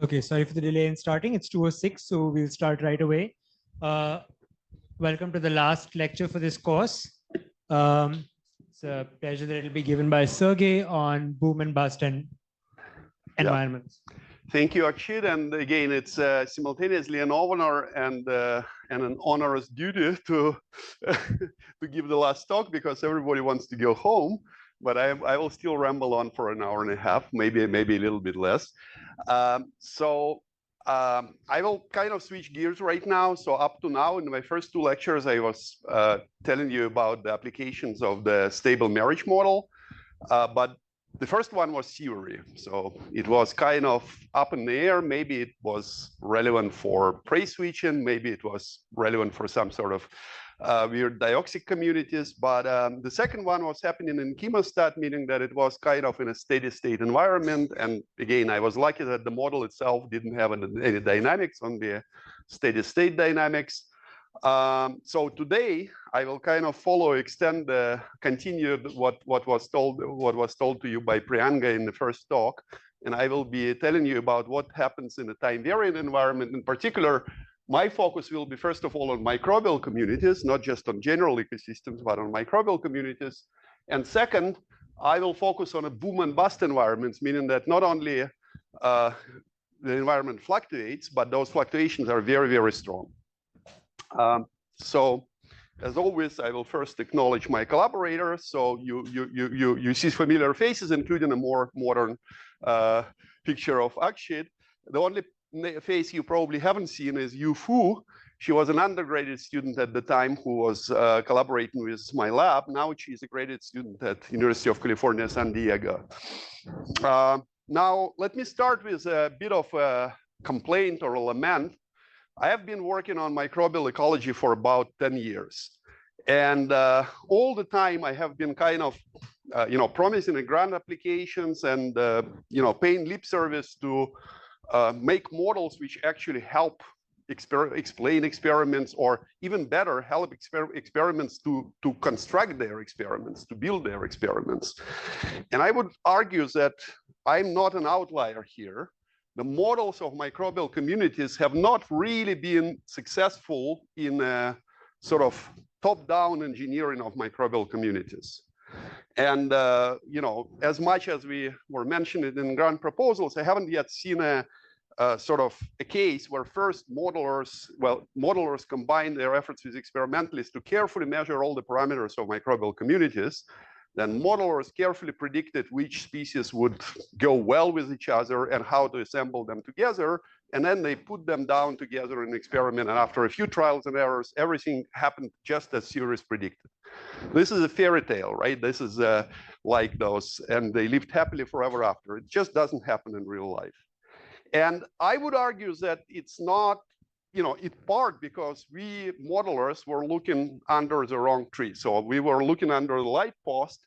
Okay, sorry for the delay in starting. It's 2:06, so we'll start right away. Welcome to the last lecture for this course. It's a pleasure that it'll be given by Sergei on boom and bust and environments. Thank you, Akshit. And again, it's simultaneously an honor and an onerous duty to to give the last talk because everybody wants to go home. But I will still ramble on for an hour and a half, maybe a little bit less. I will kind of switch gears right now. So up to now, in my first two lectures, I was telling you about the applications of the stable marriage model. But the first one was theory. So it was kind of up in the air. Maybe it was relevant for prey switching. Maybe it was relevant for some sort of weird dioxic communities. But the second one was happening in chemostat, meaning that it was kind of in a steady state environment. And again, I was lucky that the model itself didn't have any dynamics, only steady state dynamics. So today I will kind of continue what was told to you by Priyanka in the first talk, and I will be telling you about what happens in a time variant environment. In particular, my focus will be first of all on microbial communities, not just on general ecosystems, but on microbial communities. And second, I will focus on a boom and bust environments, meaning that not only the environment fluctuates, but those fluctuations are very, very strong. So as always, I will first acknowledge my collaborators. So you see familiar faces, including a more modern picture of Akshit. The only face you probably haven't seen is Yu Fu. She was an undergraduate student at the time who was collaborating with my lab. Now she's a graduate student at University of California, San Diego. Now, let me start with a bit of a complaint or a lament. I have been working on microbial ecology for about 10 years. And all the time I have been kind of, promising a grant applications and, paying lip service to make models which actually help explain experiments, or even better, help experiments to construct their experiments, to build their experiments. And I would argue that I'm not an outlier here. The models of microbial communities have not really been successful in a sort of top-down engineering of microbial communities. And as much as we were mentioning in grant proposals, I haven't yet seen a sort of a case where first modelers combine their efforts with experimentalists to carefully measure all the parameters of microbial communities. Then modelers carefully predicted which species would go well with each other and how to assemble them together. And then they put them down together in an experiment. And after a few trials and errors, everything happened just as theorists predicted. This is a fairy tale, right? This is like those, and they lived happily forever after. It just doesn't happen in real life. And I would argue that it's not, in part because we modelers were looking under the wrong tree. So we were looking under the light post.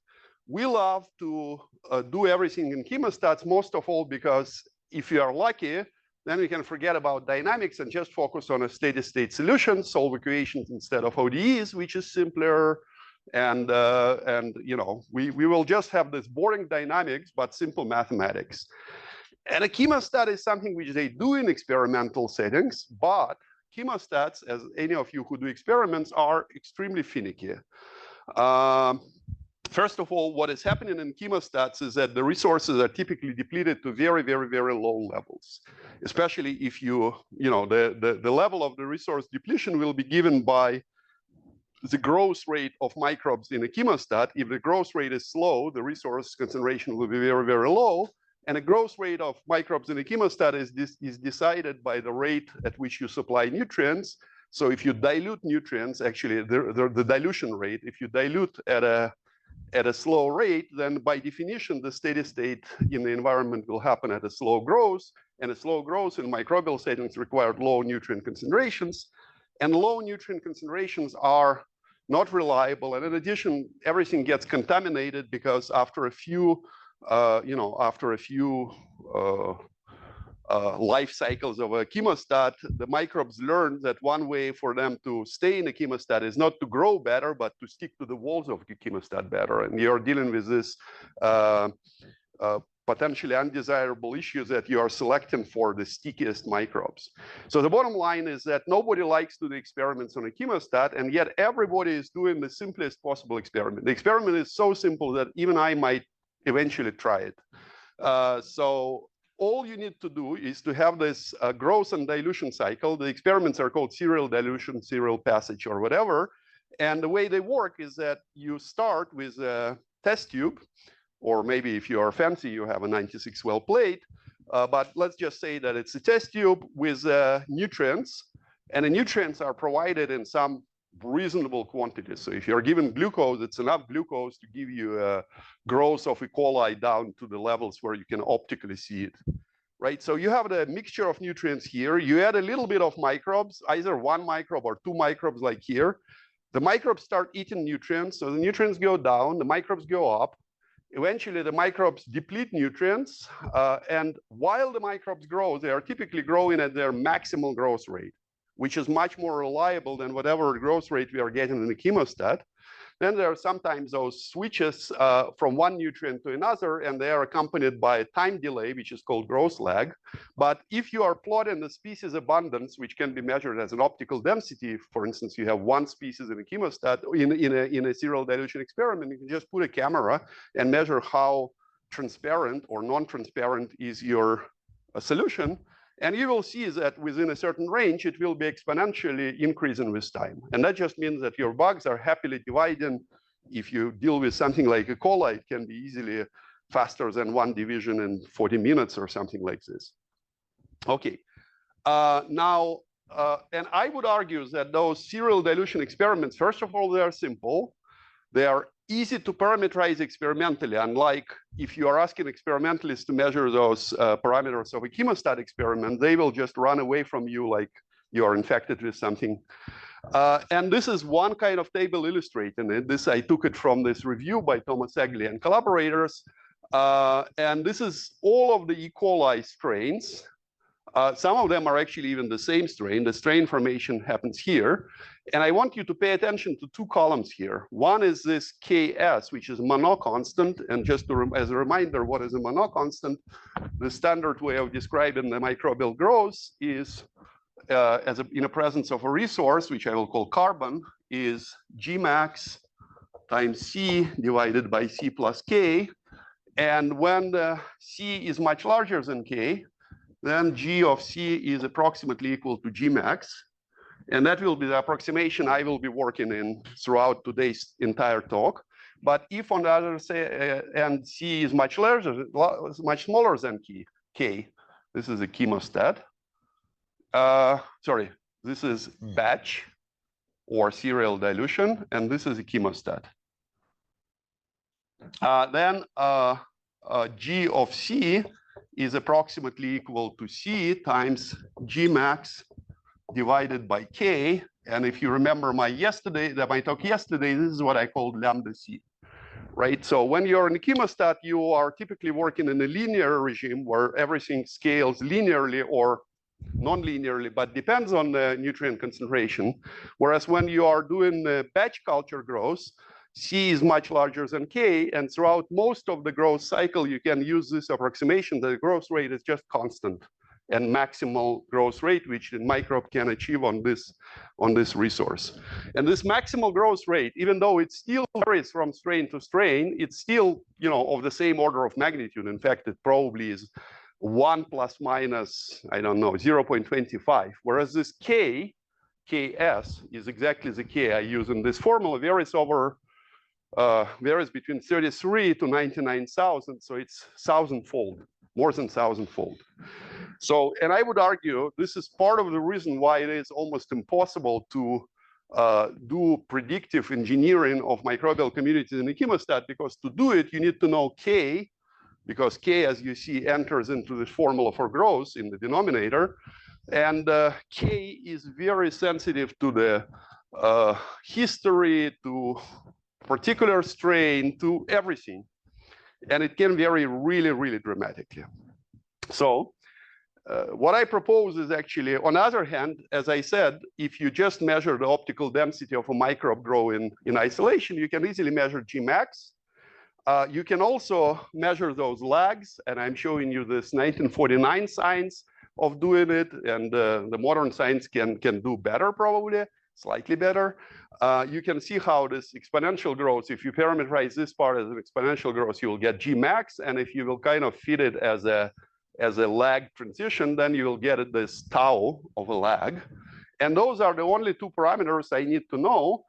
We love to do everything in chemostats, most of all because if you are lucky, then we can forget about dynamics and just focus on a steady state solution, solve equations instead of ODEs, which is simpler. And we will just have this boring dynamics, but simple mathematics. And a chemostat is something which they do in experimental settings, but chemostats, as any of you who do experiments, are extremely finicky. First of all, what is happening in chemostats is that the resources are typically depleted to very, very, very low levels, especially if the level of the resource depletion will be given by the growth rate of microbes in a chemostat. If the growth rate is slow, the resource concentration will be very, very low. And the growth rate of microbes in a chemostat is decided by the rate at which you supply nutrients. So if you dilute nutrients, actually the dilution rate, if you dilute at a slow rate, then by definition, the steady state in the environment will happen at a slow growth. And a slow growth in microbial settings required low nutrient concentrations. And low nutrient concentrations are not reliable. And in addition, everything gets contaminated because after a few life cycles of a chemostat, the microbes learn that one way for them to stay in a chemostat is not to grow better, but to stick to the walls of the chemostat better. And you're dealing with this potentially undesirable issues that you are selecting for the stickiest microbes. So the bottom line is that nobody likes to do experiments on a chemostat, and yet everybody is doing the simplest possible experiment. The experiment is so simple that even I might eventually try it. So all you need to do is to have this growth and dilution cycle. The experiments are called serial dilution, serial passage, or whatever. And the way they work is that you start with a test tube, or maybe if you are fancy, you have a 96 well plate. But let's just say that it's a test tube with nutrients, and the nutrients are provided in some reasonable quantities. So if you're given glucose, it's enough glucose to give you a growth of E. coli down to the levels where you can optically see it, right? So you have the mixture of nutrients here. You add a little bit of microbes, either one microbe or two microbes like here. The microbes start eating nutrients, so the nutrients go down, the microbes go up. Eventually, the microbes deplete nutrients, and while the microbes grow, they are typically growing at their maximal growth rate, which is much more reliable than whatever growth rate we are getting in the chemostat. Then there are sometimes those switches from one nutrient to another, and they are accompanied by a time delay, which is called growth lag. But if you are plotting the species abundance, which can be measured as an optical density, for instance, you have one species in a chemostat, in a serial dilution experiment, you can just put a camera and measure how transparent or non-transparent is your solution. And you will see that within a certain range, it will be exponentially increasing with time. And that just means that your bugs are happily dividing. If you deal with something like E. coli, it can be easily faster than one division in 40 minutes or something like this. Okay, and I would argue that those serial dilution experiments, first of all, they are simple. They are easy to parameterize experimentally, unlike if you are asking experimentalists to measure those parameters of a chemostat experiment, they will just run away from you like you are infected with something. And this is one kind of table illustrating it. This, I took it from this review by Thomas Egli and collaborators. And this is all of the E. coli strains. Some of them are actually even the same strain. The strain formation happens here. And I want you to pay attention to two columns here. One is this Ks, which is Monod constant. And just as a reminder, what is a Monod constant? The standard way of describing the microbial growth is in the presence of a resource, which I will call carbon, is Gmax times C divided by C plus K. And when the C is much larger than K, then G of C is approximately equal to Gmax. And that will be the approximation I will be working in throughout today's entire talk. But if on the other end C is much larger, much smaller than K, this is a chemostat. Sorry, this is batch or serial dilution, and this is a chemostat. Then G of C is approximately equal to C times Gmax divided by K. And if you remember my talk yesterday, this is what I called lambda C, right? So when you're in a chemostat, you are typically working in a linear regime where everything scales linearly or non-linearly, but depends on the nutrient concentration. Whereas when you are doing batch culture growth, C is much larger than K, and throughout most of the growth cycle, you can use this approximation that the growth rate is just constant and maximal growth rate, which the microbe can achieve on this resource. And this maximal growth rate, even though it still varies from strain to strain, it's still, of the same order of magnitude. In fact, it probably is 1 plus minus, I don't know, 0.25, whereas this Ks is exactly the K I use in this formula, varies between 33 to 99,000, so it's 1,000-fold, more than 1,000-fold. So, and I would argue this is part of the reason why it is almost impossible to do predictive engineering of microbial communities in a chemostat, because to do it, you need to know K, because K, as you see, enters into the formula for growth in the denominator. And K is very sensitive to the history, to particular strain, to everything. And it can vary really, really dramatically. So what I propose is actually, on the other hand, as I said, if you just measure the optical density of a microbe growing in isolation, you can easily measure Gmax. You can also measure those lags, and I'm showing you this 1949 science of doing it, and the modern science can do better, probably, slightly better. You can see how this exponential growth, if you parameterize this part as an exponential growth, you will get G max, and if you will kind of fit it as a lag transition, then you will get this tau of a lag. And those are the only two parameters I need to know,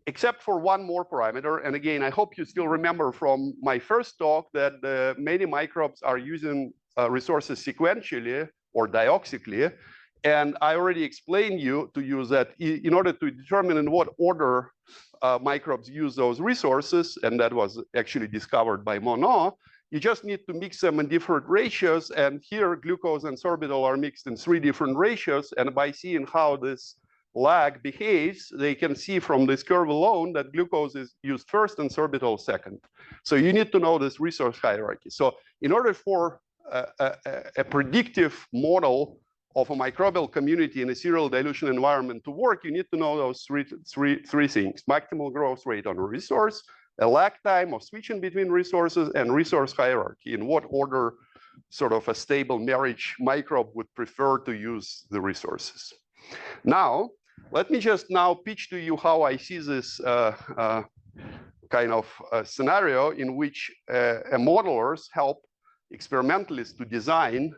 except for one more parameter. And again, I hope you still remember from my first talk that many microbes are using resources sequentially or dioxically. And I already explained to you that in order to determine in what order microbes use those resources, and that was actually discovered by Monod, you just need to mix them in different ratios. And here, glucose and sorbitol are mixed in 3 different ratios. And by seeing how this lag behaves, they can see from this curve alone that glucose is used first and sorbitol second. So you need to know this resource hierarchy. So in order for a predictive model of a microbial community in a serial dilution environment to work, you need to know those three things: maximal growth rate on a resource, a lag time of switching between resources, and resource hierarchy, in what order sort of a stable marriage microbe would prefer to use the resources. Now, let me just now pitch to you how I see this kind of scenario in which modelers help experimentalists to design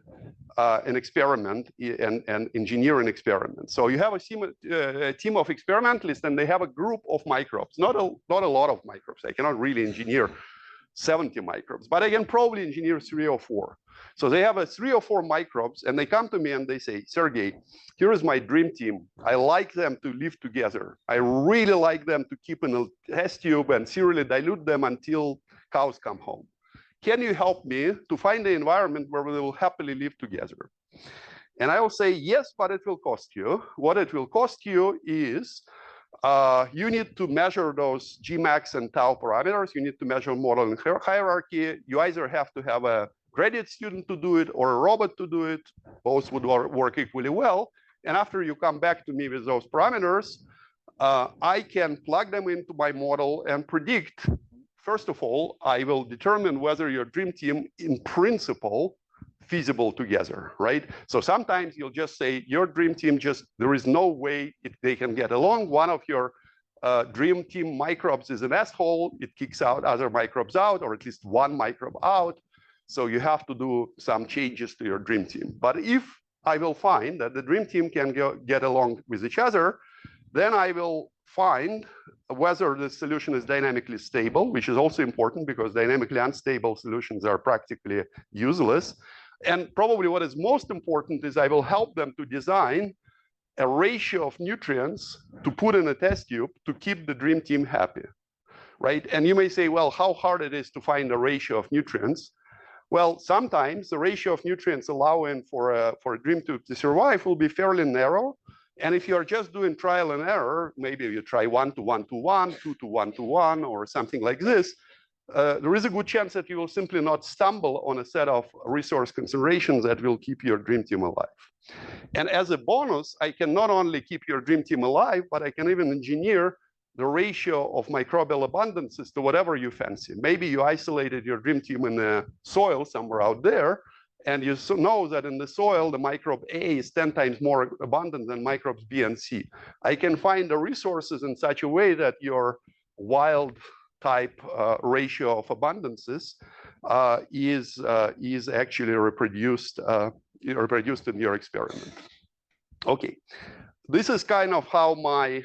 an experiment and engineer an experiment. So you have a team of experimentalists, and they have a group of microbes, not a lot of microbes. I cannot really engineer 70 microbes, but I can probably engineer 3 or 4. So they have 3 or 4 microbes, and they come to me and they say, Sergei, here is my dream team. I like them to live together. I really like them to keep in a test tube and serially dilute them until cows come home. Can you help me to find the environment where they will happily live together? And I will say, yes, but it will cost you. What it will cost you is you need to measure those Gmax and tau parameters. You need to measure model and hierarchy. You either have to have a graduate student to do it or a robot to do it. Both would work equally well. And after you come back to me with those parameters, I can plug them into my model and predict. First of all, I will determine whether your dream team, in principle, feasible together, right? So sometimes you'll just say your dream team there is no way they can get along. One of your dream team microbes is an asshole. It kicks out other microbes out, or at least one microbe out. So you have to do some changes to your dream team. But if I will find that the dream team can get along with each other, then I will find whether the solution is dynamically stable, which is also important because dynamically unstable solutions are practically useless. And probably what is most important is I will help them to design a ratio of nutrients to put in a test tube to keep the dream team happy, right? And you may say, well, how hard it is to find a ratio of nutrients. Well, sometimes the ratio of nutrients allowing for a dream tube to survive will be fairly narrow. And if you're just doing trial and error, maybe you try 1 to 1 to 1, 2 to 1 to 1, or something like this, there is a good chance that you will simply not stumble on a set of resource considerations that will keep your dream team alive. And as a bonus, I can not only keep your dream team alive, but I can even engineer the ratio of microbial abundances to whatever you fancy. Maybe you isolated your dream team in the soil somewhere out there, and you know that in the soil, the microbe A is 10 times more abundant than microbes B and C. I can find the resources in such a way that your wild type ratio of abundances is actually reproduced in your experiment. Okay, this is kind of how my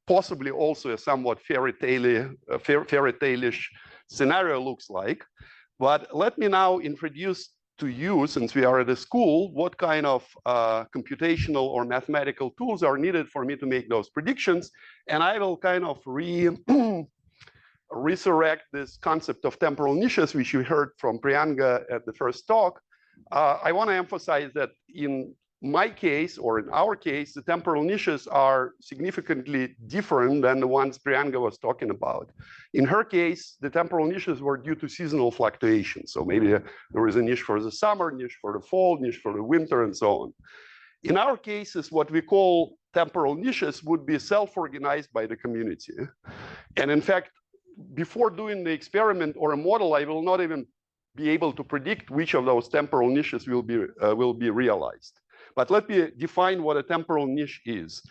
possibly also a somewhat fairy tale-ish scenario looks like. But let me now introduce to you, since we are at a school, what kind of computational or mathematical tools are needed for me to make those predictions. And I will kind of resurrect this concept of temporal niches, which you heard from Priyanka at the first talk. I want to emphasize that in my case, or in our case, the temporal niches are significantly different than the ones Priyanka was talking about. In her case, the temporal niches were due to seasonal fluctuations. So maybe there is a niche for the summer, niche for the fall, niche for the winter, and so on. In our cases, what we call temporal niches would be self-organized by the community. And in fact, before doing the experiment or a model, I will not even be able to predict which of those temporal niches will be realized. But let me define what a temporal niche is.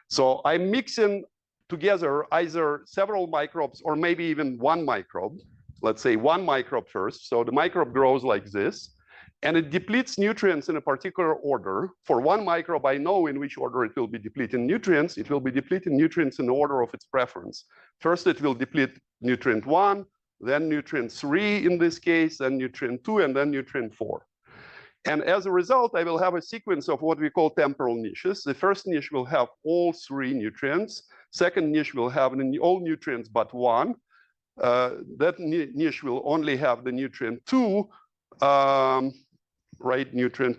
So I'm mixing together either several microbes or maybe even one microbe. Let's say one microbe first. So the microbe grows like this, and it depletes nutrients in a particular order. For one microbe, I know in which order it will be depleting nutrients. It will be depleting nutrients in the order of its preference. First, it will deplete nutrient 1, then nutrient 3 in this case, then nutrient 2, and then nutrient 4. And as a result, I will have a sequence of what we call temporal niches. The first niche will have all 3 nutrients. Second niche will have all nutrients but 1. That niche will only have the nutrient 2, right? Nutrient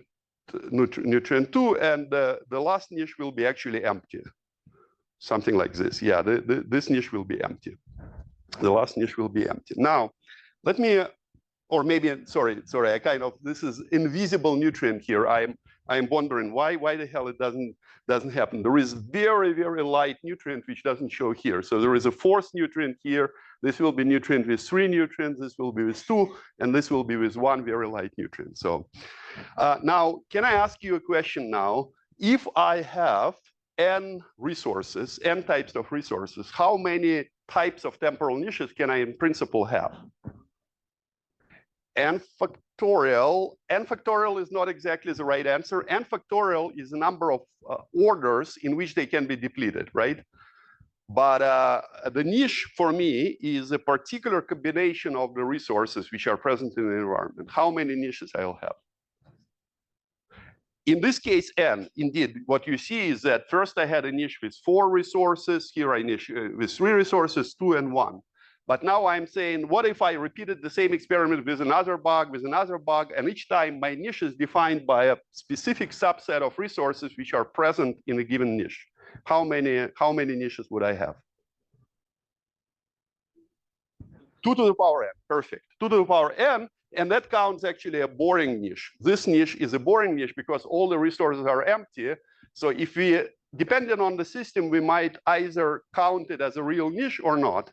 2, and the last niche will be actually empty. Something like this. Yeah, this niche will be empty. The last niche will be empty. Now, let me, or maybe, sorry, I kind of, this is invisible nutrient here. I'm wondering why the hell it doesn't happen. There is very, very light nutrient which doesn't show here. So there is a 4th nutrient here. This will be nutrient with 3 nutrients. This will be with 2, and this will be with 1 very light nutrient. So now, can I ask you a question now? If I have n resources, n types of resources, how many types of temporal niches can I in principle have? N factorial. N factorial is not exactly the right answer. N factorial is a number of orders in which they can be depleted, right? But the niche for me is a particular combination of the resources which are present in the environment. How many niches I'll have? In this case, N, indeed, what you see is that first I had a niche with 4 resources. Here I niche with 3 resources, 2 and 1. But now I'm saying, what if I repeated the same experiment with another bug, and each time my niche is defined by a specific subset of resources which are present in a given niche? How many niches would I have? 2 to the power n, perfect. 2 to the power n, and that counts actually a boring niche. This niche is a boring niche because all the resources are empty. So if we, depending on the system, we might either count it as a real niche or not.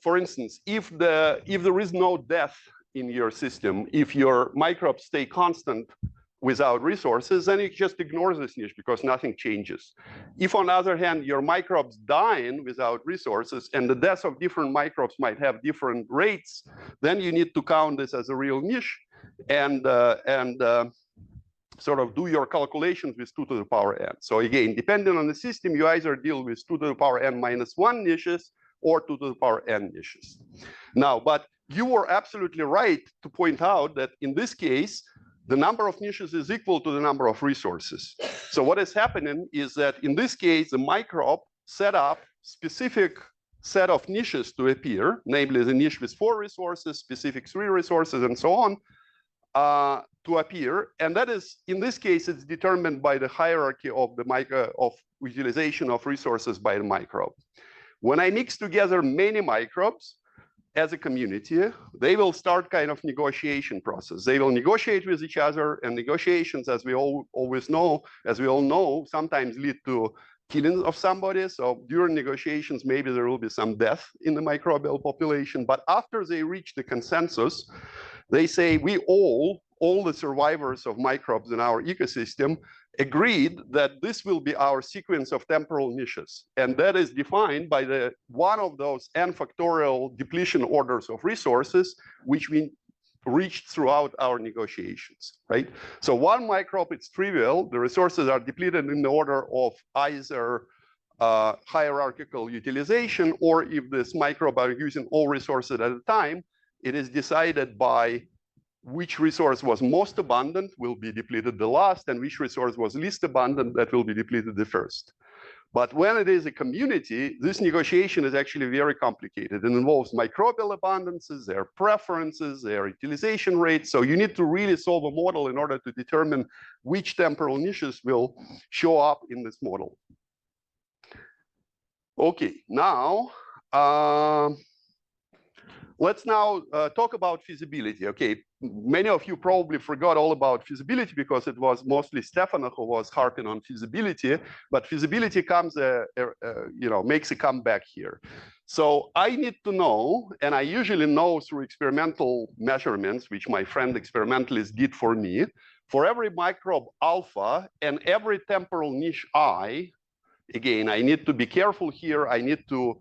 For instance, if there is no death in your system, if your microbes stay constant without resources, then it just ignores this niche because nothing changes. If, on the other hand, your microbes dying without resources and the death of different microbes might have different rates, then you need to count this as a real niche and sort of do your calculations with 2 to the power n. So again, depending on the system, you either deal with 2 to the power n minus 1 niches or 2 to the power n niches. Now, but you were absolutely right to point out that in this case, the number of niches is equal to the number of resources. So what is happening is that in this case, the microbe set up specific set of niches to appear, namely the niche with 4 resources, specific 3 resources, and so on, to appear. And that is, in this case, it's determined by the hierarchy of the utilization of resources by the microbe. When I mix together many microbes, as a community, they will start kind of negotiation process. They will negotiate with each other, and negotiations, as we all know, sometimes lead to killing of somebody. So during negotiations, maybe there will be some death in the microbial population. But after they reach the consensus, they say we all the survivors of microbes in our ecosystem agreed that this will be our sequence of temporal niches. And that is defined by one of those n factorial depletion orders of resources, which we reached throughout our negotiations, right? So one microbe, it's trivial. The resources are depleted in the order of either hierarchical utilization, or if this microbe are using all resources at a time, it is decided by which resource was most abundant will be depleted the last, and which resource was least abundant that will be depleted the first. But when it is a community, this negotiation is actually very complicated. It involves microbial abundances, their preferences, their utilization rates. So you need to really solve a model in order to determine which temporal niches will show up in this model. Okay, now, let's now talk about feasibility. Okay, many of you probably forgot all about feasibility because it was mostly Stefano who was harping on feasibility, but feasibility comes, makes a comeback here. So I need to know, and I usually know through experimental measurements, which my friend experimentalist did for me, for every microbe alpha and every temporal niche I, again, I need to be careful here. I need to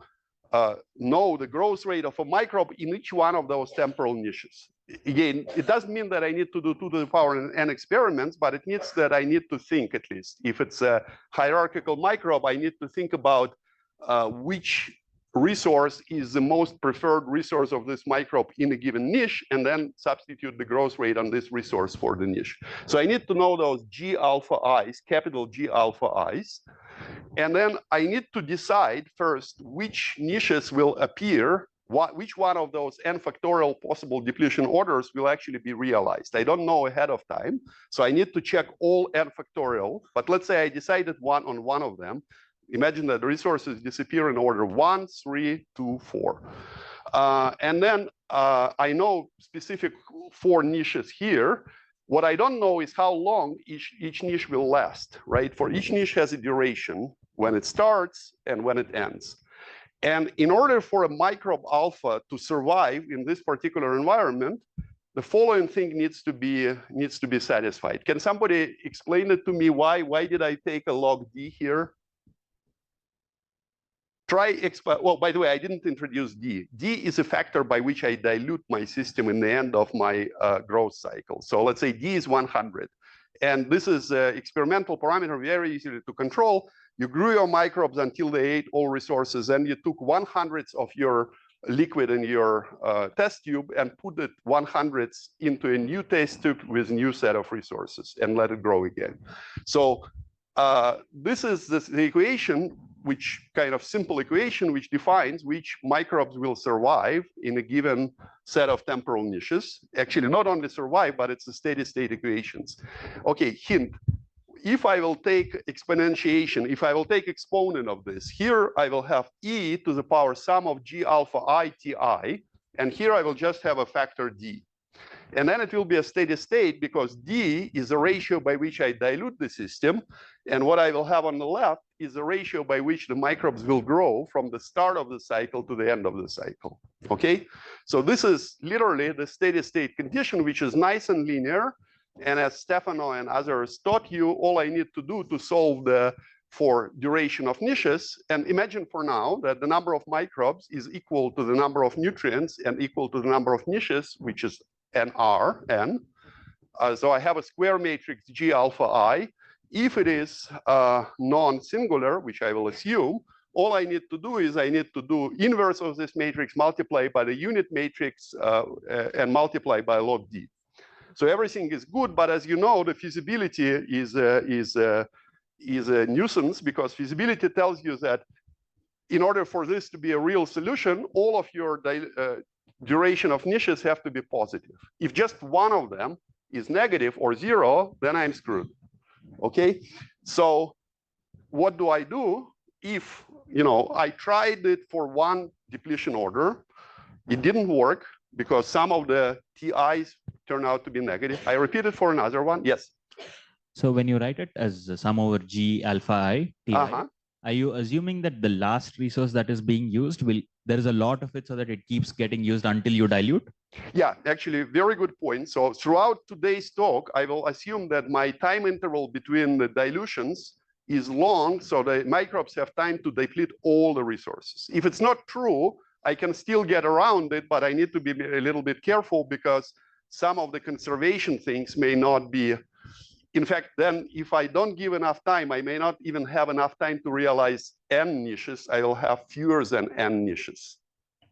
know the growth rate of a microbe in each one of those temporal niches. Again, it doesn't mean that I need to do 2 to the power n experiments, but it means that I need to think at least. If it's a hierarchical microbe, I need to think about which resource is the most preferred resource of this microbe in a given niche, and then substitute the growth rate on this resource for the niche. So I need to know those G alpha I's, capital G alpha I's. And then I need to decide first which niches will appear, which one of those n factorial possible depletion orders will actually be realized. I don't know ahead of time, so I need to check all n factorial. But let's say I decided on one of them. Imagine that the resources disappear in order 1, 3, 2, 4. And then I know specific 4 niches here. What I don't know is how long each niche will last, right? For each niche has a duration when it starts and when it ends. And in order for a microbe alpha to survive in this particular environment, the following thing needs to be satisfied. Can somebody explain it to me why? Why did I take a log D here? Well, by the way, I didn't introduce D. D is a factor by which I dilute my system in the end of my growth cycle. So let's say D is 100. And this is an experimental parameter, very easy to control. You grew your microbes until they ate all resources, and you took 1/100th of your liquid in your test tube and put it 1/100th into a new test tube with a new set of resources and let it grow again. So this is the equation, which kind of simple equation, which defines which microbes will survive in a given set of temporal niches. Actually, not only survive, but it's the steady state equations. Okay, hint. If I will take exponentiation, if I will take exponent of this, here I will have e to the power sum of g alpha I ti, and here I will just have a factor d. And then it will be a steady state because d is the ratio by which I dilute the system. And what I will have on the left is the ratio by which the microbes will grow from the start of the cycle to the end of the cycle, okay? So this is literally the steady state condition, which is nice and linear. And as Stefano and others taught you, all I need to do to solve for duration of niches, and imagine for now that the number of microbes is equal to the number of nutrients and equal to the number of niches, which is n. So I have a square matrix G alpha I. If it is non-singular, which I will assume, all I need to do is I need to do inverse of this matrix, multiply by the unit matrix, and multiply by log D. So everything is good, but as you know, the feasibility is a nuisance because feasibility tells you that in order for this to be a real solution, all of your duration of niches have to be positive. If just one of them is negative or 0, then I'm screwed. Okay, so what do I do if I tried it for one depletion order, it didn't work because some of the TIs turn out to be negative. I repeat it for another one. Yes. So when you write it as sum over G alpha I TI, are you assuming that the last resource that is being used there is a lot of it so that it keeps getting used until you dilute? Yeah, actually, very good point. So throughout today's talk, I will assume that my time interval between the dilutions is long, so the microbes have time to deplete all the resources. If it's not true, I can still get around it, but I need to be a little bit careful because some of the conservation things may not be. In fact, then if I don't give enough time, I may not even have enough time to realize n niches. I will have fewer than n niches,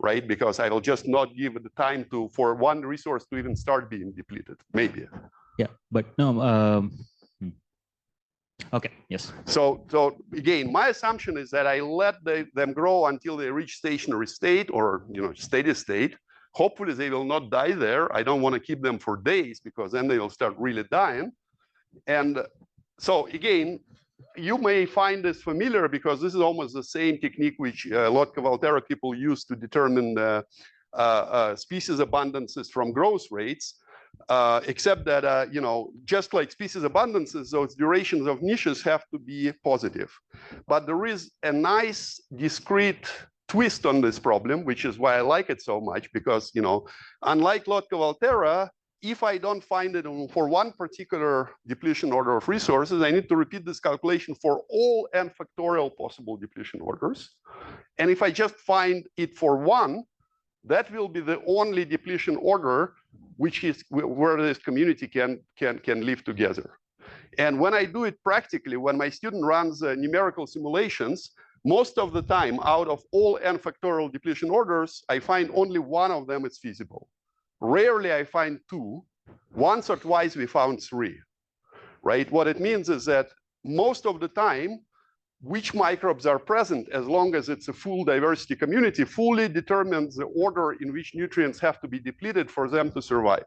right? Because I will just not give the time for one resource to even start being depleted, maybe. Yeah, but no. Okay, yes. So again, my assumption is that I let them grow until they reach stationary state or steady state. Hopefully they will not die there. I don't want to keep them for days because then they will start really dying. And so again, you may find this familiar because this is almost the same technique which Lotka-Valtera people use to determine species abundances from growth rates. except that, you know, just like species abundances, those durations of niches have to be positive. But there is a nice discrete twist on this problem, which is why I like it so much, because, you know, unlike Lotka-Valterra, if I don't find it for one particular depletion order of resources, I need to repeat this calculation for all n factorial possible depletion orders. And if I just find it for one, that will be the only depletion order which is where this community can live together. And when I do it practically, when my student runs numerical simulations, most of the time, out of all n factorial depletion orders, I find only one of them is feasible. Rarely I find two. Once or twice we found three, right? What it means is that most of the time, which microbes are present, as long as it's a full diversity community, fully determines the order in which nutrients have to be depleted for them to survive.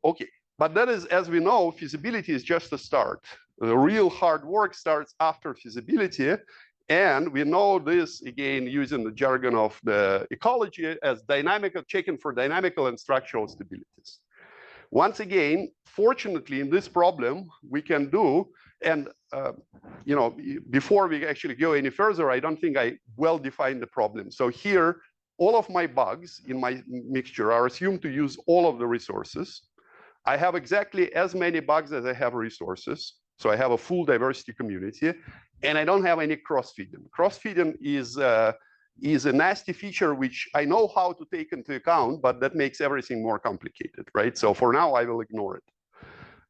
Okay, but that is, as we know, feasibility is just a start. The real hard work starts after feasibility. And we know this, again, using the jargon of the ecology as checking for dynamical and structural stabilities. Once again, fortunately, in this problem, we can do, and you know, before we actually go any further, I don't think I well defined the problem. So here, all of my bugs in my mixture are assumed to use all of the resources. I have exactly as many bugs as I have resources. So I have a full diversity community, and I don't have any cross-feeding. Cross-feeding is a nasty feature which I know how to take into account, but that makes everything more complicated, right? So for now, I will ignore it.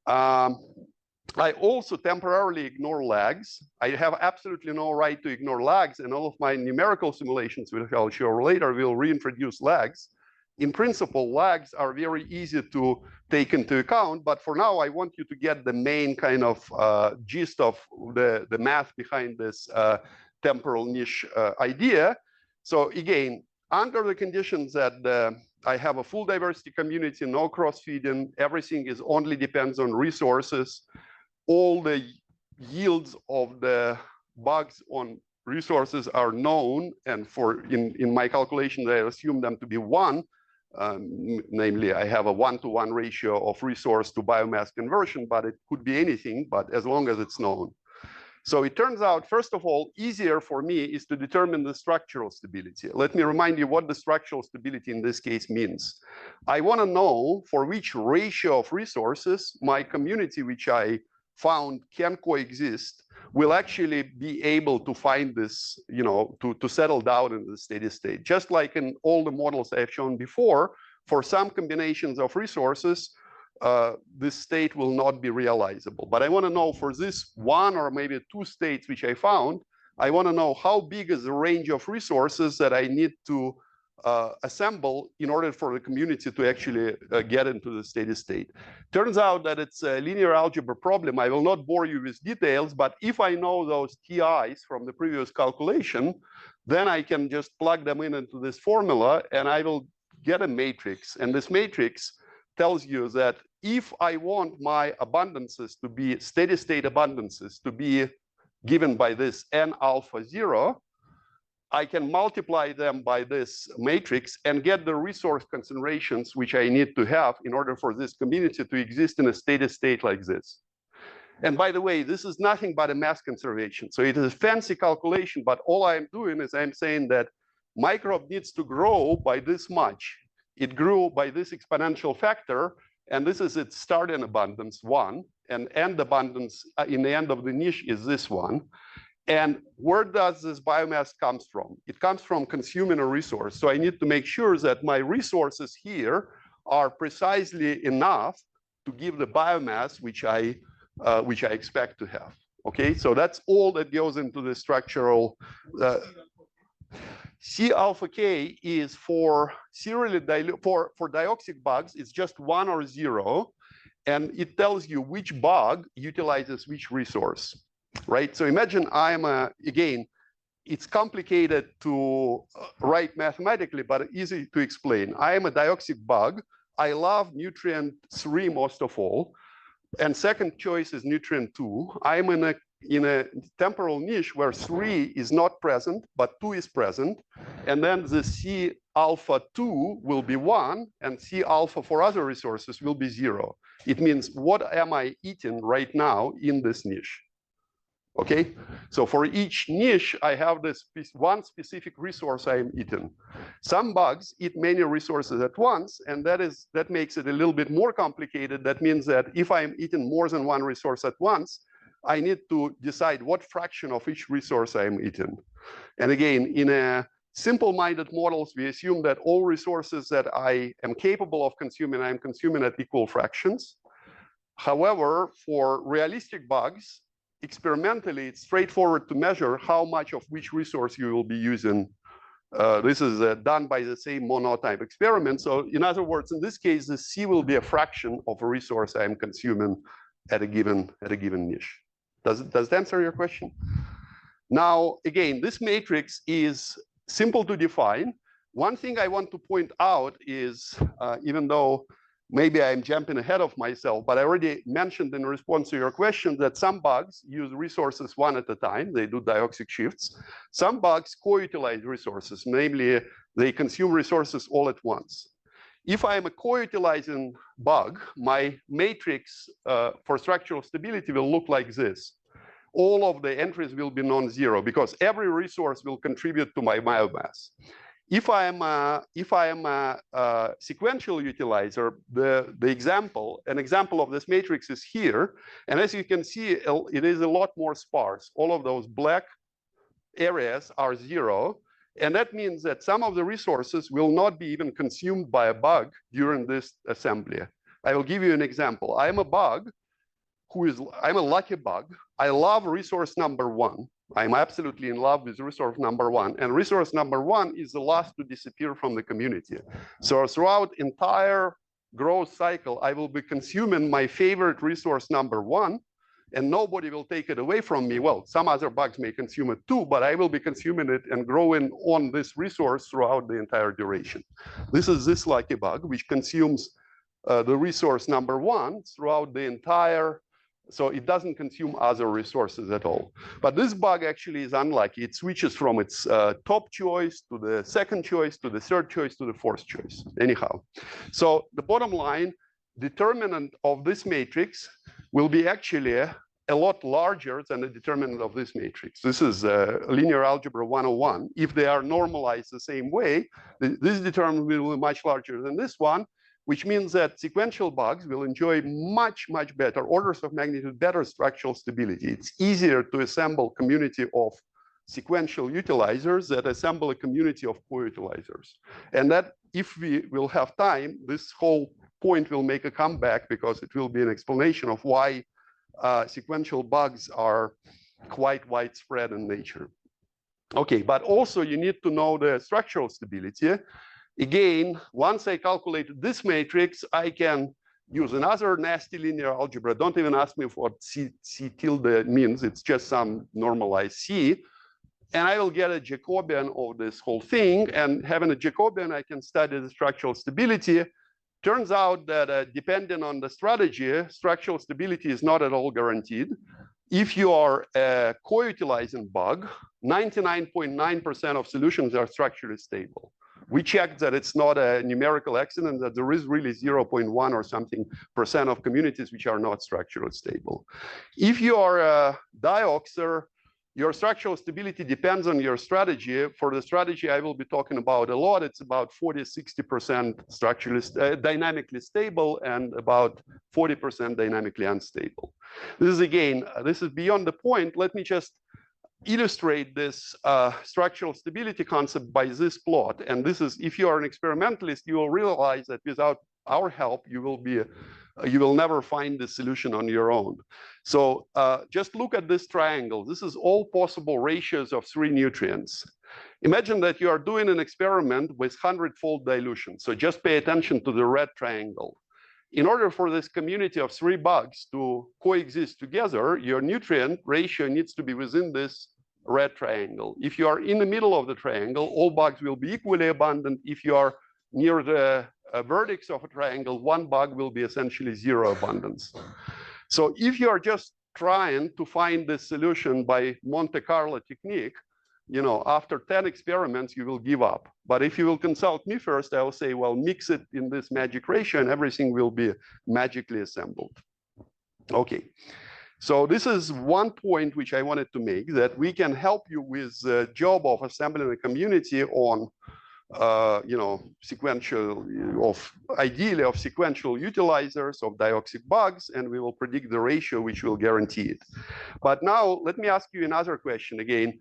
I also temporarily ignore lags. I have absolutely no right to ignore lags, and all of my numerical simulations, which I'll show later, will reintroduce lags. In principle, lags are very easy to take into account, but for now, I want you to get the main kind of gist of the math behind this temporal niche idea. So again, under the conditions that I have a full diversity community, no cross-feeding, everything is only depends on resources, all the yields of the bugs on resources are known, and in my calculations, I assume them to be one. Namely, I have a 1-to-1 ratio of resource to biomass conversion, but it could be anything, but as long as it's known. So it turns out, first of all, easier for me is to determine the structural stability. Let me remind you what the structural stability in this case means. I want to know for which ratio of resources my community, which I found can coexist, will actually be able to find this, you know, to settle down in the steady state. Just like in all the models I have shown before, for some combinations of resources, this state will not be realizable. But I want to know for this one or maybe two states which I found, I want to know how big is the range of resources that I need to assemble in order for the community to actually get into the steady state. Turns out that it's a linear algebra problem. I will not bore you with details, but if I know those TIs from the previous calculation, then I can just plug them into this formula and I will get a matrix. And this matrix tells you that if I want my abundances to be steady state abundances to be given by this n alpha 0, I can multiply them by this matrix and get the resource concentrations which I need to have in order for this community to exist in a steady state like this. And by the way, this is nothing but a mass conservation. So it is a fancy calculation, but all I'm doing is I'm saying that microbe needs to grow by this much. It grew by this exponential factor, and this is its start in abundance 1, and end abundance in the end of the niche is this one. And where does this biomass comes from? It comes from consuming a resource. So I need to make sure that my resources here are precisely enough to give the biomass which I expect to have. Okay, so that's all that goes into the structural. C alpha K is for serially for dioxic bugs, it's just 1 or 0, and it tells you which bug utilizes which resource. Right, so imagine again, it's complicated to write mathematically, but easy to explain. I am a dioxic bug. I love nutrient 3 most of all, and second choice is nutrient 2. I'm in a temporal niche where 3 is not present, but 2 is present, and then the C alpha 2 will be 1, and C alpha for other resources will be 0. It means, what am I eating right now in this niche? Okay, so for each niche, I have this one specific resource I am eating. Some bugs eat many resources at once, and that makes it a little bit more complicated. That means that if I'm eating more than one resource at once, I need to decide what fraction of each resource I am eating. And again, in a simple-minded models, we assume that all resources that I am capable of consuming, I am consuming at equal fractions. However, for realistic bugs, experimentally, it's straightforward to measure how much of which resource you will be using. This is done by the same monotype experiment. So in other words, in this case, the C will be a fraction of a resource I am consuming at a given niche. Does it answer your question? Now, again, this matrix is simple to define. One thing I want to point out is, even though maybe I'm jumping ahead of myself, but I already mentioned in response to your question that some bugs use resources one at a time. They do diauxic shifts. Some bugs co-utilize resources, namely they consume resources all at once. If I'm a co-utilizing bug, my matrix for structural stability will look like this. All of the entries will be non-zero because every resource will contribute to my biomass. If I am a sequential utilizer, an example of this matrix is here. And as you can see, it is a lot more sparse. All of those black areas are 0. And that means that some of the resources will not be even consumed by a bug during this assembly. I will give you an example. I'm a bug I'm a lucky bug. I love resource number 1. I'm absolutely in love with resource number 1. And resource number 1 is the last to disappear from the community. So throughout entire growth cycle, I will be consuming my favorite resource number 1, and nobody will take it away from me. Well, some other bugs may consume it too, but I will be consuming it and growing on this resource throughout the entire duration. This is this lucky bug, which consumes the resource number 1 throughout the entire. So it doesn't consume other resources at all. But this bug actually is unlucky. It switches from its top choice to the second choice, to the third choice, to the fourth choice, anyhow. So the bottom line, determinant of this matrix will be actually a lot larger than the determinant of this matrix. This is linear algebra 101. If they are normalized the same way, this determinant will be much larger than this one, which means that sequential bugs will enjoy much, much better, orders of magnitude better structural stability. It's easier to assemble a community of sequential utilizers that assemble a community of co-utilizers. And that, if we will have time, this whole point will make a comeback because it will be an explanation of why sequential bugs are quite widespread in nature. Okay, but also you need to know the structural stability. Again, once I calculated this matrix, I can use another nasty linear algebra. Don't even ask me what C tilde means. It's just some normalized C. And I will get a Jacobian of this whole thing. And having a Jacobian, I can study the structural stability. Turns out that depending on the strategy, structural stability is not at all guaranteed. If you are a co-utilizing bug, 99.9% of solutions are structurally stable. We checked that it's not a numerical accident, that there is really 0.1 or something % of communities which are not structurally stable. If you are a dioxer, your structural stability depends on your strategy. For the strategy I will be talking about a lot, it's about 40–60% structurally dynamically stable and about 40% dynamically unstable. This is again, this is beyond the point. Let me just illustrate this structural stability concept by this plot. And this is, if you are an experimentalist, you will realize that without our help, you will never find the solution on your own. So just look at this triangle. This is all possible ratios of 3 nutrients. Imagine that you are doing an experiment with 100-fold dilution. So just pay attention to the red triangle. In order for this community of 3 bugs to coexist together, your nutrient ratio needs to be within this red triangle. If you are in the middle of the triangle, all bugs will be equally abundant. If you are near the vertex of a triangle, 1 bug will be essentially 0 abundance. So if you are just trying to find this solution by Monte Carlo technique, you know, after 10 experiments, you will give up. But if you will consult me first, I will say, well, mix it in this magic ratio and everything will be magically assembled. Okay. So this is one point which I wanted to make, that we can help you with the job of assembling a community on, you know, ideally of sequential utilizers of dioxic bugs, and we will predict the ratio which will guarantee it. But now let me ask you another question again.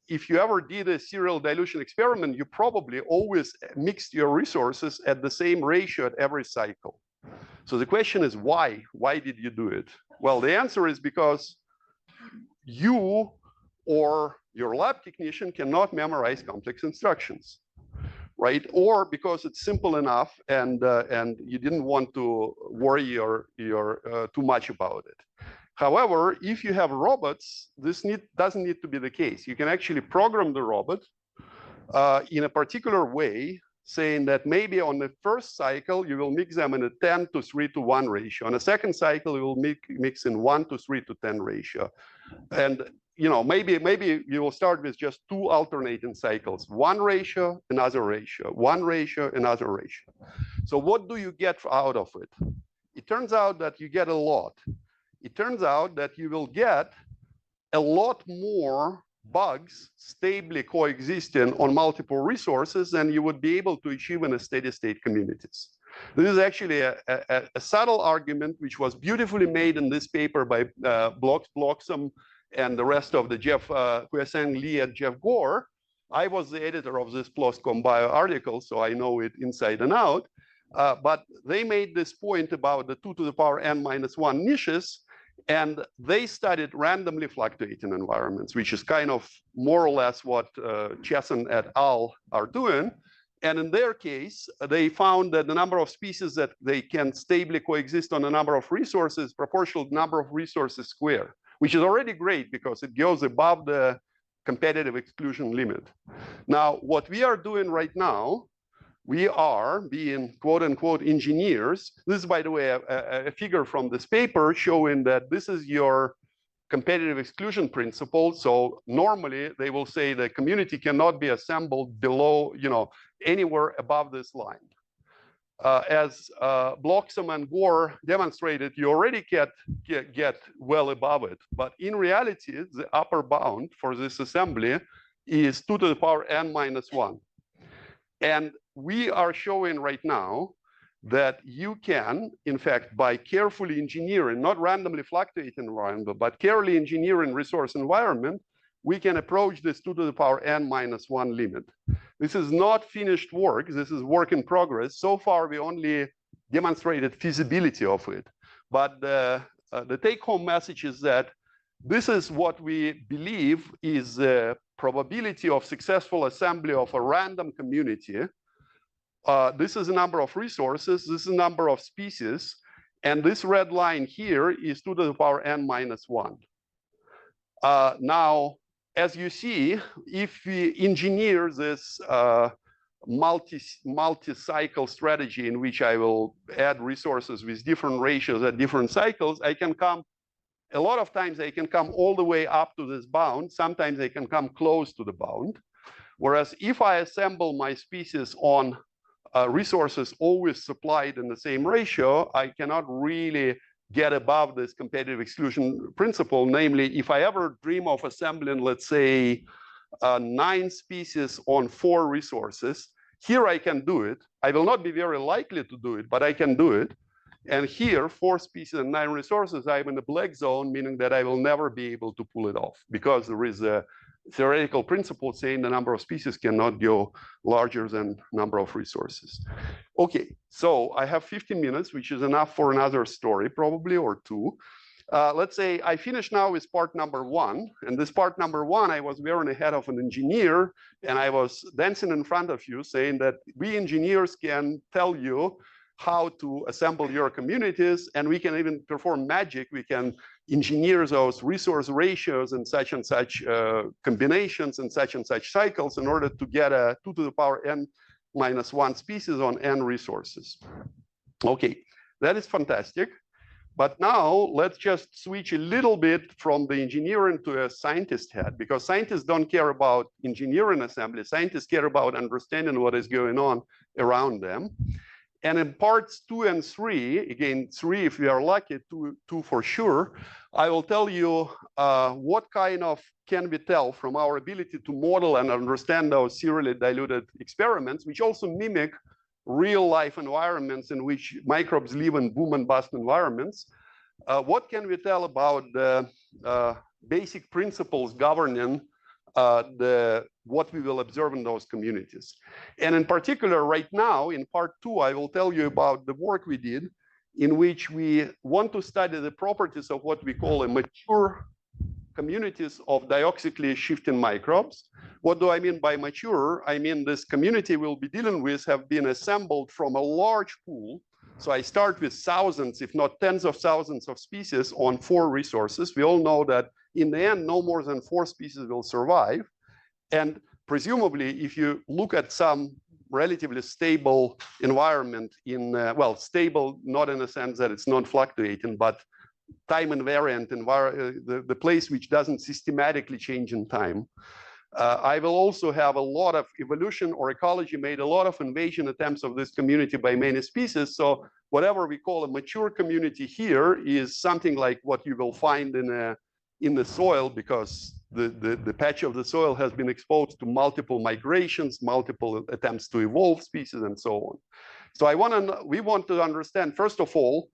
If you ever did a serial dilution experiment, you probably always mixed your resources at the same ratio at every cycle. So the question is why? Why did you do it? Well, the answer is because you or your lab technician cannot memorize complex instructions, right? Or because it's simple enough and you didn't want to worry too much about it. However, if you have robots, this doesn't need to be the case. You can actually program the robot in a particular way, saying that maybe on the first cycle, you will mix them in a 10:3:1 ratio. On the second cycle, you will mix in 1:3:10 ratio. And you know, maybe you will start with just 2 alternating cycles, 1 ratio, another ratio, 1 ratio, another ratio. So what do you get out of it? It turns out that you get a lot. It turns out that you will get a lot more bugs stably coexisting on multiple resources than you would be able to achieve in a steady state communities. This is actually a subtle argument which was beautifully made in this paper by Bloxham and the rest of the Hueseng Lee and Jeff Gore. I was the editor of this PLOSCOM bio article, so I know it inside and out. But they made this point about the 2⁻n-1 niches, and they studied randomly fluctuating environments, which is kind of more or less what Chesson et al. Are doing. And in their case, they found that the number of species that they can stably coexist on a number of resources proportional to the number of resources squared, which is already great because it goes above the competitive exclusion limit. Now, what we are doing right now, we are being quote unquote engineers. This is, by the way, a figure from this paper showing that this is your competitive exclusion principle. So normally they will say the community cannot be assembled below, you know, anywhere above this line. As Bloxham and Gore demonstrated, you already get well above it. But in reality, the upper bound for this assembly is 2⁻n-1. And we are showing right now that you can, in fact, by carefully engineering, not randomly fluctuating environment, but carefully engineering resource environment, we can approach this 2⁻n-1 limit. This is not finished work. This is work in progress. So far, we only demonstrated feasibility of it. But the take-home message is that this is what we believe is the probability of successful assembly of a random community. This is the number of resources. This is the number of species. And this red line here is 2⁻n-1. Now, as you see, if we engineer this multi-cycle strategy in which I will add resources with different ratios at different cycles, I can come, a lot of times I can come all the way up to this bound. Sometimes I can come close to the bound. Whereas if I assemble my species on resources always supplied in the same ratio, I cannot really get above this competitive exclusion principle. Namely, if I ever dream of assembling, let's say, 9 species on 4 resources, here I can do it. I will not be very likely to do it, but I can do it. And here, 4 species and 9 resources, I'm in the black zone, meaning that I will never be able to pull it off because there is a theoretical principle saying the number of species cannot go larger than number of resources. Okay, so I have 15 minutes, which is enough for another story, probably, or 2. Let's say I finish now with part number 1. And this part number 1, I was wearing a hat of an engineer, and I was dancing in front of you saying that we engineers can tell you how to assemble your communities, and we can even perform magic. We can engineer those resource ratios and such combinations and such cycles in order to get a 2⁻n-1 species on n resources. Okay, that is fantastic. But now let's just switch a little bit from the engineering to a scientist head, because scientists don't care about engineering assembly. Scientists care about understanding what is going on around them. And in parts 2 and 3, again, 3 if we are lucky, 2 for sure, I will tell you what kind of can we tell from our ability to model and understand those serially diluted experiments, which also mimic real life environments in which microbes live in boom and bust environments. What can we tell about the basic principles governing what we will observe in those communities? And in particular, right now, in part 2, I will tell you about the work we did in which we want to study the properties of what we call a mature communities of dioxically shifting microbes. What do I mean by mature? I mean this community we'll be dealing with have been assembled from a large pool. So I start with thousands, if not tens of thousands of species on 4 resources. We all know that in the end, no more than 4 species will survive. And presumably, if you look at some relatively stable environment in, well, stable, not in the sense that it's non-fluctuating, but time invariant environment, the place which doesn't systematically change in time. I will also have a lot of evolution or ecology made a lot of invasion attempts of this community by many species. So whatever we call a mature community here is something like what you will find in the soil, because the patch of the soil has been exposed to multiple migrations, multiple attempts to evolve species, and so on. So we want to understand, first of all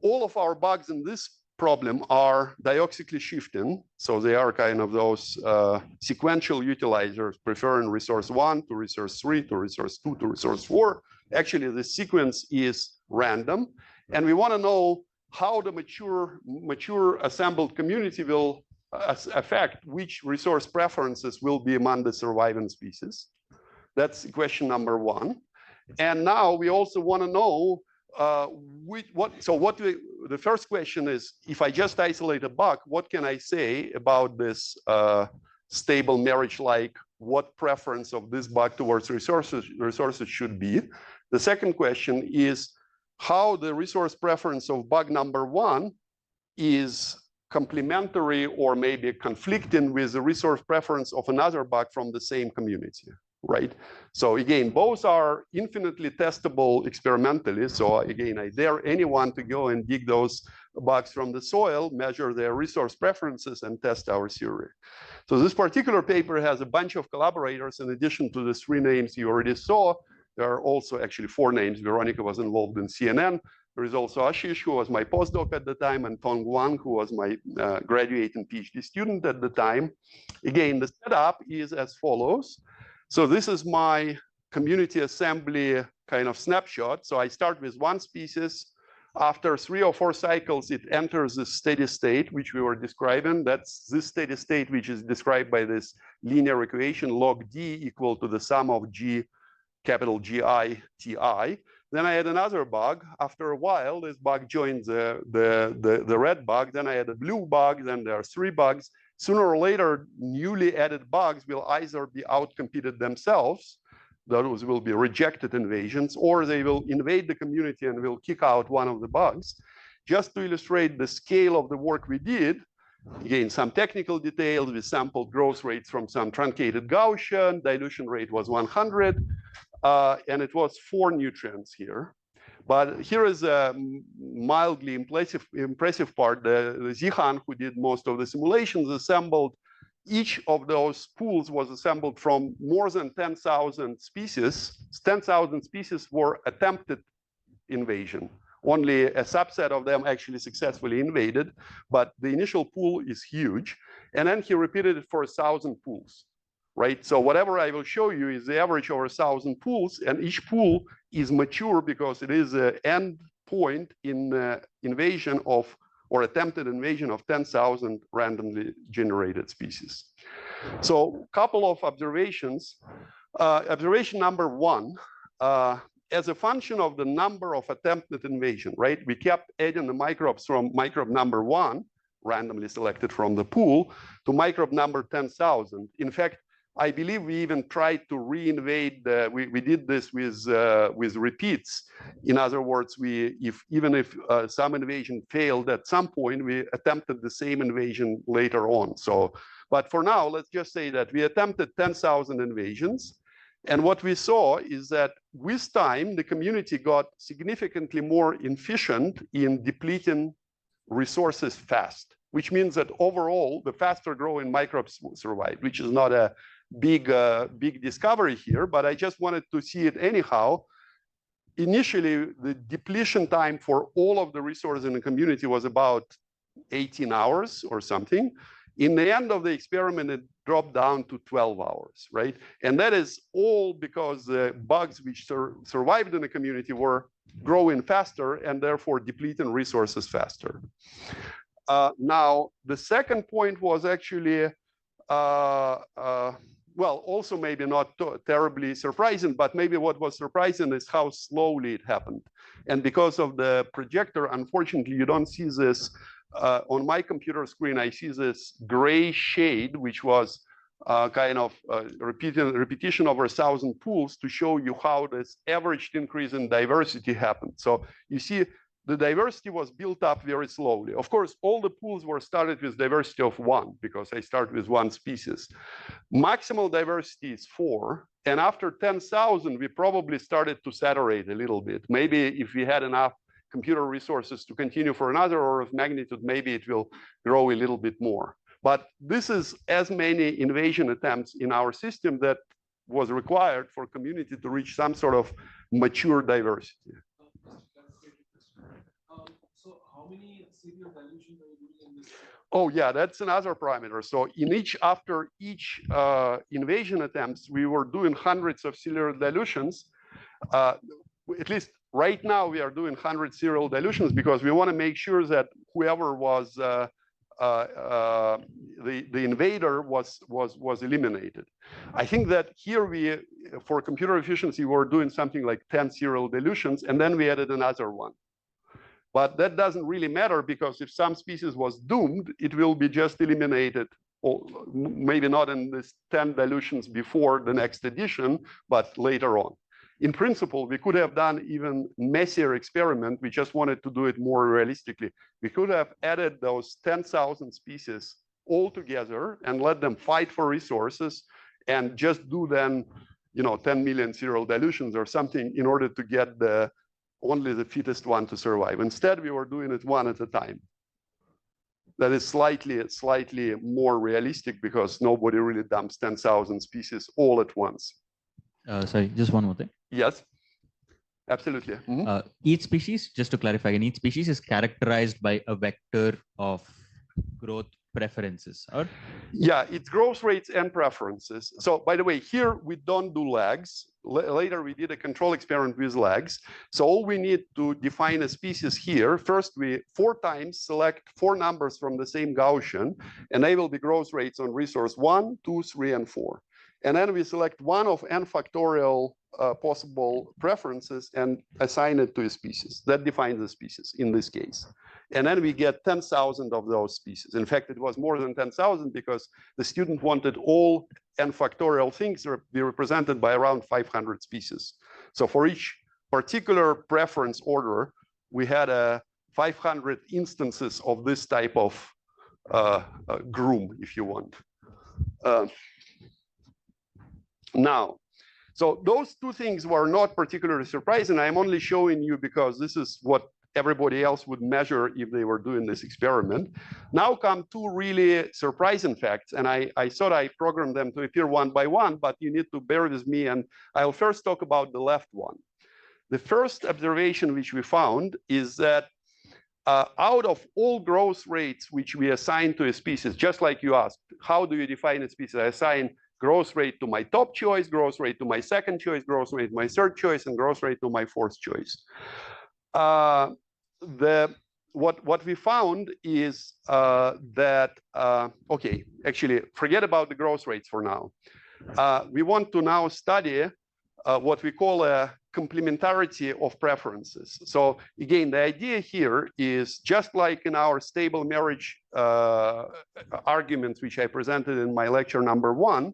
of our bugs in this problem are dioxically shifting. So they are kind of those sequential utilizers, preferring resource 1 to resource 3 to resource 2 to resource 4. Actually, the sequence is random. And we want to know how the mature assembled community will affect which resource preferences will be among the surviving species. That's question number 1. And now we also want to know the first question is, if I just isolate a bug, what can I say about this stable marriage-like, what preference of this bug towards resources should be? The second question is how the resource preference of bug number 1 is complementary or maybe conflicting with the resource preference of another bug from the same community. Right? So again, both are infinitely testable experimentally. So again, I dare anyone to go and dig those bugs from the soil, measure their resource preferences, and test our theory. So this particular paper has a bunch of collaborators. In addition to the 3 names you already saw, there are also actually 4 names. Veronica was involved in CNN. There is also Ashish, who was my postdoc at the time, and Tong Wang, who was my graduating PhD student at the time. Again, the setup is as follows. So this is my community assembly kind of snapshot. So I start with 1 species. After 3 or 4 cycles, it enters the steady state, which we were describing. That's this steady state, which is described by this linear equation, log D equal to the sum of G, capital GI, TI. Then I add another bug. After a while, this bug joins the red bug. Then I add a blue bug. Then there are 3 bugs. Sooner or later, newly added bugs will either be outcompeted themselves, those will be rejected invasions, or they will invade the community and will kick out one of the bugs. Just to illustrate the scale of the work we did, again, some technical details, we sampled growth rates from some truncated Gaussian, dilution rate was 100, and it was 4 nutrients here. But here is a mildly impressive part. The Zihan, who did most of the simulations, assembled, each of those pools was assembled from more than 10,000 species. 10,000 species were attempted invasion. Only a subset of them actually successfully invaded, but the initial pool is huge. And then he repeated it for 1,000 pools. Right? So whatever I will show you is the average over 1,000 pools, and each pool is mature because it is an end point in invasion of, or attempted invasion of 10,000 randomly generated species. So a couple of observations. Observation number 1, as a function of the number of attempted invasion, right? We kept adding the microbes from microbe number 1, randomly selected from the pool, to microbe number 10,000. In fact, I believe we even tried to reinvade. We did this with repeats. In other words, even if some invasion failed at some point, we attempted the same invasion later on. So, but for now, let's just say that we attempted 10,000 invasions. And what we saw is that with time, the community got significantly more efficient in depleting resources fast, which means that overall, the faster growing microbes survive, which is not a big discovery here, but I just wanted to see it anyhow. Initially, the depletion time for all of the resources in the community was about 18 hours or something. In the end of the experiment, it dropped down to 12 hours, right? And that is all because the bugs which survived in the community were growing faster and therefore depleting resources faster. Now, the second point was actually, well, also maybe not terribly surprising, but maybe what was surprising is how slowly it happened. And because of the projector, unfortunately, you don't see this. On my computer screen, I see this gray shade, which was kind of repetition over 1,000 pools to show you how this averaged increase in diversity happened. So you see, the diversity was built up very slowly. Of course, all the pools were started with diversity of 1, because I start with 1 species. Maximal diversity is 4. And after 10,000, we probably started to saturate a little bit. Maybe if we had enough computer resources to continue for another order of magnitude, maybe it will grow a little bit more. But this is as many invasion attempts in our system that was required for community to reach some sort of mature diversity. So how many serial dilutions are you doing in this? Oh yeah, that's another parameter. So after each invasion attempts, we were doing hundreds of serial dilutions. At least right now, we are doing 100 serial dilutions because we want to make sure that whoever was the invader was eliminated. I think that here for computer efficiency, we're doing something like 10 serial dilutions, and then we added another one. But that doesn't really matter because if some species was doomed, it will be just eliminated, or maybe not in this 10 dilutions before the next edition, but later on. In principle, we could have done even messier experiment. We just wanted to do it more realistically. We could have added those 10,000 species all together and let them fight for resources and just do then, 10 million serial dilutions or something in order to get only the fittest one to survive. Instead, we were doing it one at a time. That is slightly more realistic because nobody really dumps 10,000 species all at once. Sorry, just one more thing. Yes, absolutely. Mm-hmm. Each species, just to clarify, each species is characterized by a vector of growth preferences, or? Yeah, it's growth rates and preferences. So by the way, here we don't do lags. Later we did a control experiment with lags. So all we need to define a species here, first we 4 times select 4 numbers from the same Gaussian, enable the growth rates on resource 1, 2, 3, and 4. And then we select one of n factorial possible preferences and assign it to a species. That defines the species in this case. And then we get 10,000 of those species. In fact, it was more than 10,000 because the student wanted all n factorial things to be represented by around 500 species. So for each particular preference order, we had 500 instances of this type of groom, if you want. Now, so those 2 things were not particularly surprising. I'm only showing you because this is what everybody else would measure if they were doing this experiment. Now come 2 really surprising facts, and I thought I programmed them to appear one by one, but you need to bear with me, and I'll first talk about the left one. The first observation which we found is that out of all growth rates which we assign to a species, just like you asked, how do you define a species? I assign growth rate to my top choice, growth rate to my second choice, growth rate to my third choice, and growth rate to my fourth choice. What we found is that, okay, actually, forget about the growth rates for now. We want to now study what we call a complementarity of preferences. So again, the idea here is just like in our stable marriage arguments, which I presented in my lecture number 1,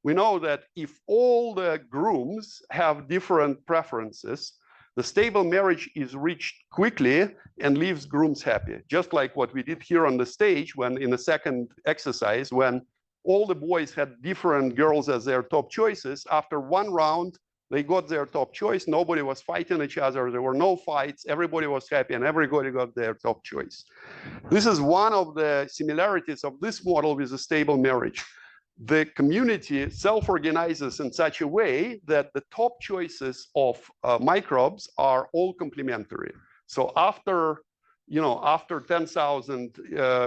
we know that if all the grooms have different preferences, the stable marriage is reached quickly and leaves grooms happy. Just like what we did here on the stage when in the second exercise, when all the boys had different girls as their top choices. After one round, they got their top choice. Nobody was fighting each other. There were no fights. Everybody was happy and everybody got their top choice. This is one of the similarities of this model with a stable marriage. The community self-organizes in such a way that the top choices of microbes are all complementary. So after 10,000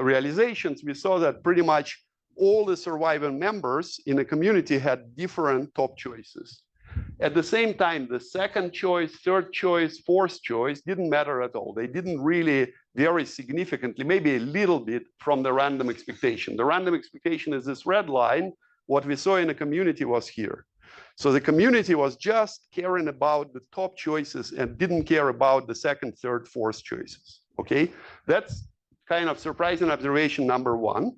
realizations, we saw that pretty much all the surviving members in a community had different top choices. At the same time, the second choice, third choice, fourth choice didn't matter at all. They didn't really vary significantly, maybe a little bit from the random expectation. The random expectation is this red line. What we saw in the community was here. So the community was just caring about the top choices and didn't care about the second, third, fourth choices. Okay, that's kind of surprising observation number one.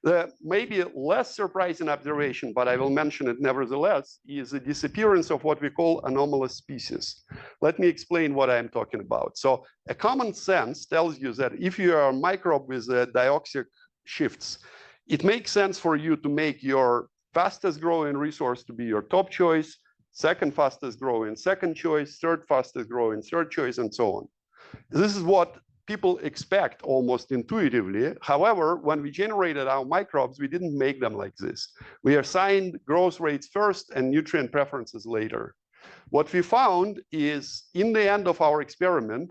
The maybe less surprising observation, but I will mention it nevertheless, is the disappearance of what we call anomalous species. Let me explain what I'm talking about. So a common sense tells you that if you are a microbe with dioxic shifts, it makes sense for you to make your fastest growing resource to be your top choice, second fastest growing second choice, third fastest growing third choice, and so on. This is what people expect almost intuitively. However, when we generated our microbes, we didn't make them like this. We assigned growth rates first and nutrient preferences later. What we found is in the end of our experiment,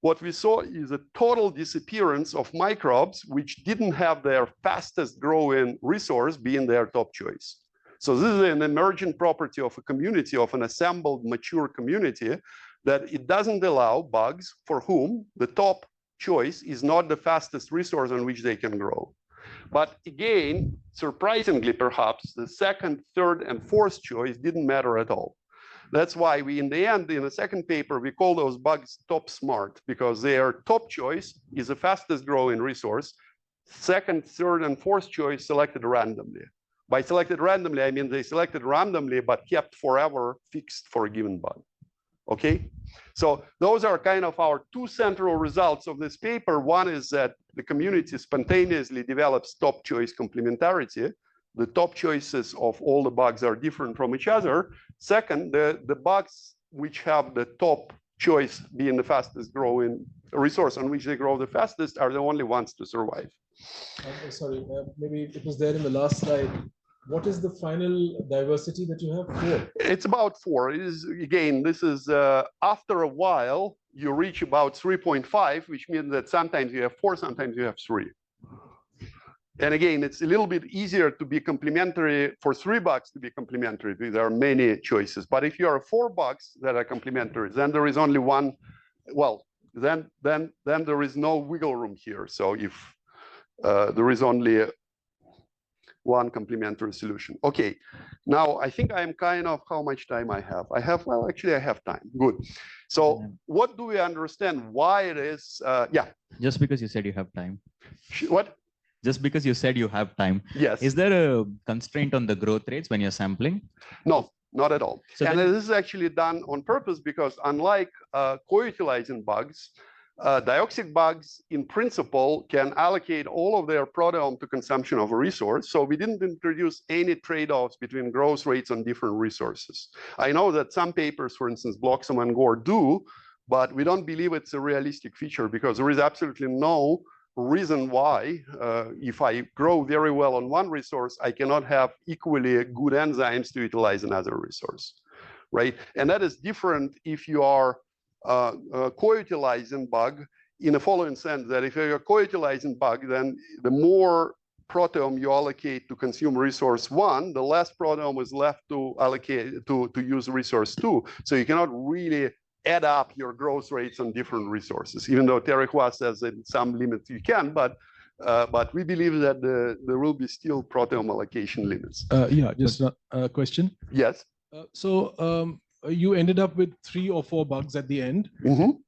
what we saw is a total disappearance of microbes which didn't have their fastest growing resource being their top choice. So this is an emergent property of a community, of an assembled mature community, that it doesn't allow bugs for whom the top choice is not the fastest resource on which they can grow. But again, surprisingly perhaps, the second, third, and fourth choice didn't matter at all. That's why we, in the end, in the second paper, we call those bugs top smart, because their top choice is the fastest growing resource. Second, third, and fourth choice selected randomly. By selected randomly, I mean they selected randomly, but kept forever fixed for a given bug. Okay, so those are kind of our two central results of this paper. One is that the community spontaneously develops top choice complementarity. The top choices of all the bugs are different from each other. Second, the bugs which have the top choice being the fastest growing resource on which they grow the fastest are the only ones to survive. Sorry, maybe it was there in the last slide. What is the final diversity that you have? 4. It's about 4. It is, again, this is after a while, you reach about 3.5, which means that sometimes you have 4, sometimes you have 3. And again, it's a little bit easier to be complementary for 3 bugs to be complementary. There are many choices. But if you are 4 bugs that are complementary, then there is only one. Well, then there is no wiggle room here. So if there is only one complementary solution. Okay, now I think I am kind of how much time I have. Well, actually I have time. Good. So what do we understand why it is? Yeah. Just because you said you have time. What? Just because you said you have time. Yes. Is there a constraint on the growth rates when you're sampling? No, not at all. So and this is actually done on purpose because unlike co-utilizing bugs, dioxic bugs, in principle, can allocate all of their proteome to consumption of a resource. So we didn't introduce any trade-offs between growth rates on different resources. I know that some papers, for instance, Bloxham and Gore do, but we don't believe it's a realistic feature because there is absolutely no reason why, if I grow very well on one resource, I cannot have equally good enzymes to utilize another resource, right? And that is different if you are co-utilizing bug in the following sense, that if you're a co-utilizing bug, then the more proteome you allocate to consume resource 1, the less proteome is left to allocate to use resource 2. So you cannot really add up your growth rates on different resources, even though Terehua says that in some limits you can, but we believe that there will be still proteome allocation limits. Yeah, just a question. Yes. You ended up with 3 or 4 bugs at the end,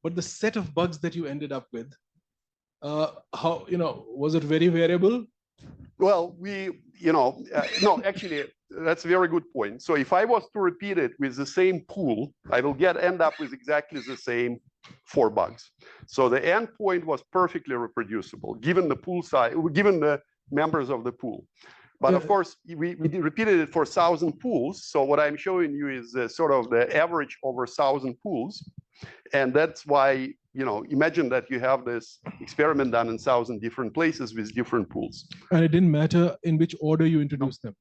but the set of bugs that you ended up with, how, was it very variable? Well, no, actually, that's a very good point. So if I was to repeat it with the same pool, I will end up with exactly the same 4 bugs. So the endpoint was perfectly reproducible, given the pool size, given the members of the pool. But of course, we repeated it for 1,000 pools. So what I'm showing you is sort of the average over 1,000 pools. And that's why, you know, imagine that you have this experiment done in 1,000 different places with different pools. And it didn't matter in which order you introduced them.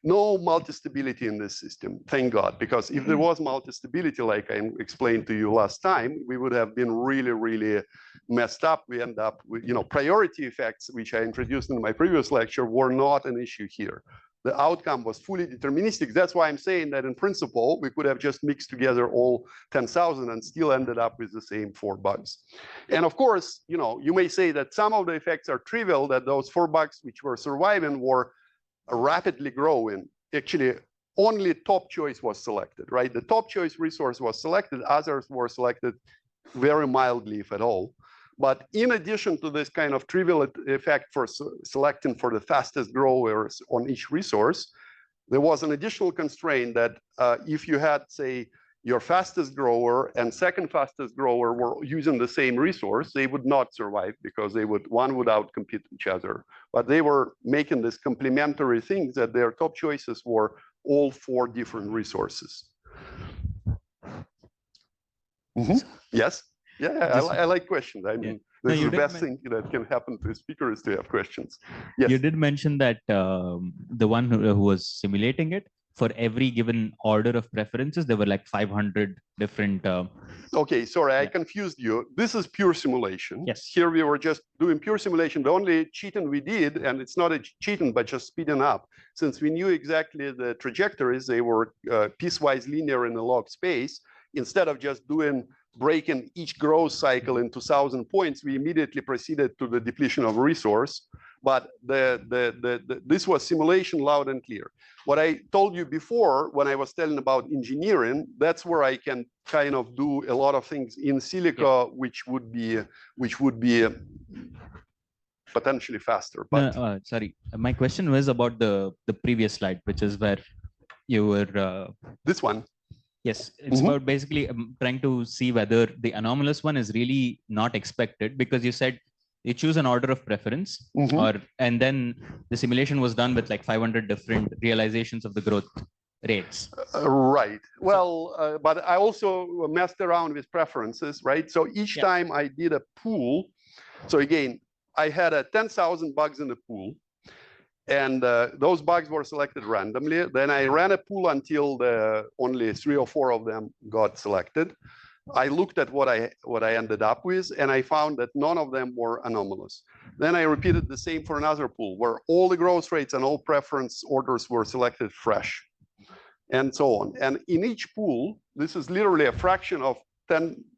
No multi-stability in this system, thank God, because if there was multi-stability, like I explained to you last time, we would have been really, really messed up. We end up with, you know, priority effects, which I introduced in my previous lecture, were not an issue here. The outcome was fully deterministic. That's why I'm saying that in principle, we could have just mixed together all 10,000 and still ended up with the same 4 bugs. And of course, you know, you may say that some of the effects are trivial, that those 4 bugs which were surviving were rapidly growing. Actually, only top choice was selected, right? The top choice resource was selected, others were selected very mildly, if at all. But in addition to this kind of trivial effect for selecting for the fastest growers on each resource, there was an additional constraint that if you had, say, your fastest grower and second fastest grower were using the same resource, they would not survive because one would outcompete each other. But they were making this complementary things that their top choices were all 4 different resources. Yes? Yeah, I like questions. I mean, this is the best thing that can happen to a speaker is to have questions. Yes. You did mention that the one who was simulating it, for every given order of preferences, there were like 500 different. Okay, sorry, I confused you. This is pure simulation. Yes. Here we were just doing pure simulation. The only cheating we did, and it's not a cheating, but just speeding up, since we knew exactly the trajectories, they were piecewise linear in the log space. Instead of just breaking each growth cycle into 1,000 points, we immediately proceeded to the depletion of resource. But this was simulation loud and clear. What I told you before, when I was telling about engineering, that's where I can kind of do a lot of things in silico, which would be potentially faster. But sorry, my question was about the previous slide, which is where you were. This one. Yes, it's about basically trying to see whether the anomalous one is really not expected, because you said you choose an order of preference, and then the simulation was done with like 500 different realizations of the growth rates. Right. Well, but I also messed around with preferences, right? So each time I did a pool, so again, I had 10,000 bugs in the pool. And those bugs were selected randomly. Then I ran a pool until only 3 or 4 of them got selected. I looked at what I ended up with, and I found that none of them were anomalous. Then I repeated the same for another pool, where all the growth rates and all preference orders were selected fresh, and so on. And in each pool, this is literally a fraction of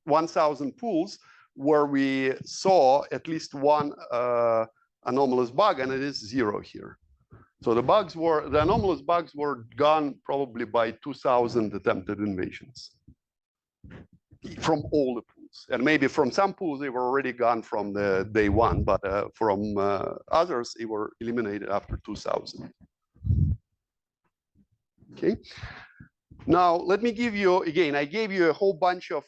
1,000 pools, where we saw at least one anomalous bug, and it is 0 here. So the anomalous bugs were gone probably by 2,000 attempted invasions from all the pools. And maybe from some pools, they were already gone from the day 1, but from others, they were eliminated after 2,000. Okay. Now, let me give you, again, I gave you a whole bunch of,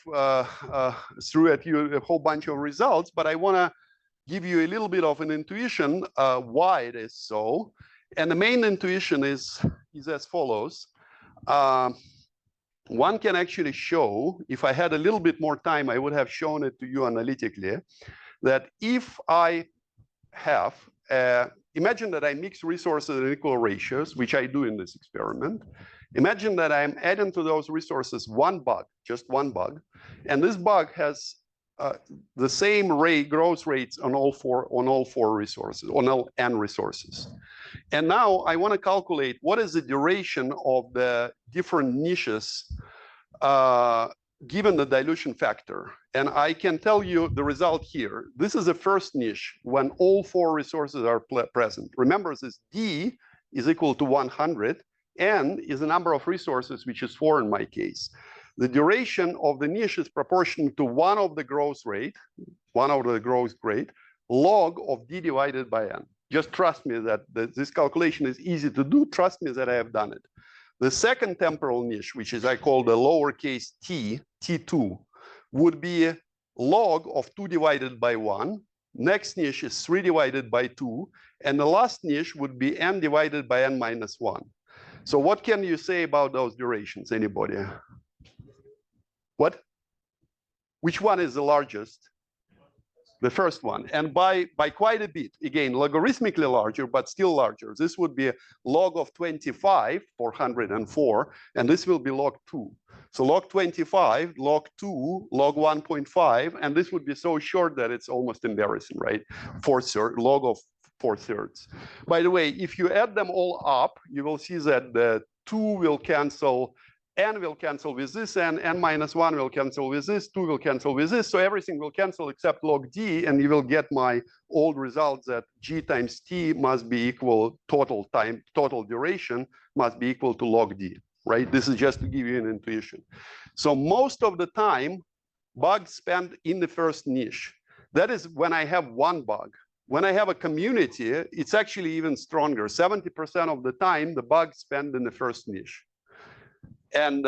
threw at you a whole bunch of results, but I want to give you a little bit of an intuition why it is so. And the main intuition is as follows. One can actually show, if I had a little bit more time, I would have shown it to you analytically, that if I have, imagine that I mix resources in equal ratios, which I do in this experiment. Imagine that I'm adding to those resources 1 bug, just 1 bug, and this bug has the same growth rates on all four resources, on all n resources. And now I want to calculate what is the duration of the different niches given the dilution factor. And I can tell you the result here. This is the first niche when all 4 resources are present. Remember, this D is equal to 100. N is the number of resources, which is 4 in my case. The duration of the niche is proportional to 1 of the growth rate, log of D divided by N. Just trust me that this calculation is easy to do. Trust me that I have done it. The second temporal niche, which is I call the lowercase t, t2, would be log of 2 divided by 1. Next niche is 3 divided by 2. And the last niche would be n divided by n minus 1. So what can you say about those durations, anybody? What? Which one is the largest? The first one, and by quite a bit. Again, logarithmically larger, but still larger. This would be a log of 25, 404, and this will be log 2. So log 25, log 2, log 1.5, and this would be so short that it's almost embarrassing, right? Log of 4/3. By the way, if you add them all up, you will see that the 2 will cancel, n will cancel with this, and n minus 1 will cancel with this, 2 will cancel with this. So everything will cancel except log d, and you will get my old result that g times t must be equal, total duration must be equal to log d, right? This is just to give you an intuition. So most of the time, bugs spend in the first niche. That is when I have one bug. When I have a community, it's actually even stronger. 70% of the time, the bugs spend in the first niche. And